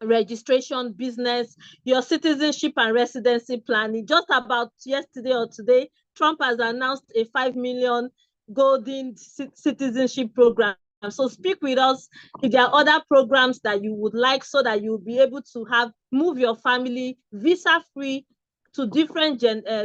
registration business, your citizenship and residency planning. Just about yesterday or today, Trump has announced a 5 million golden citizenship program. So speak with us if there are other programs that you would like, so that you'll be able to move your family visa-free to different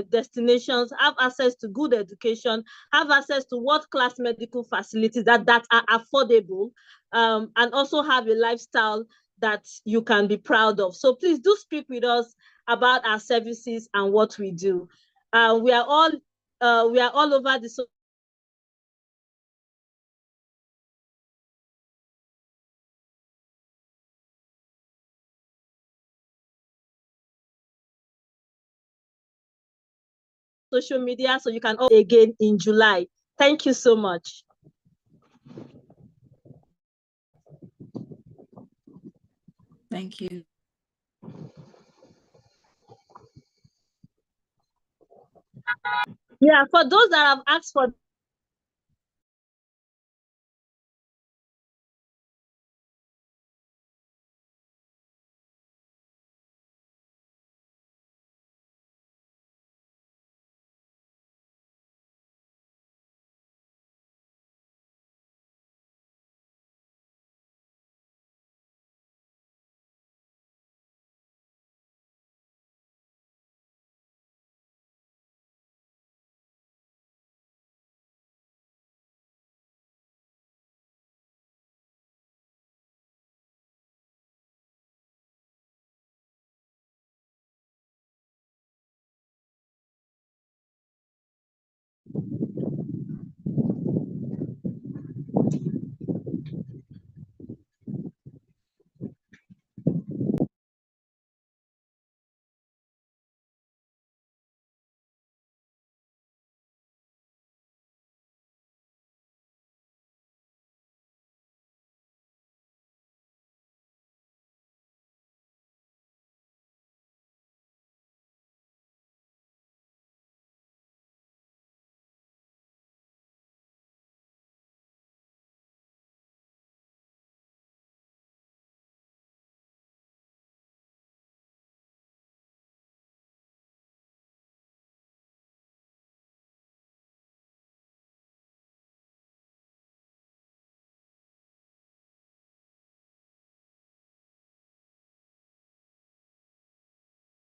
destinations, have access to good education, have access to world-class medical facilities that are affordable, and also have a lifestyle that you can be proud of. So please do speak with us about our services and what we do. We are all over the social media, so you can all again in July. Thank you so much. Thank you. Yeah, for those that have asked for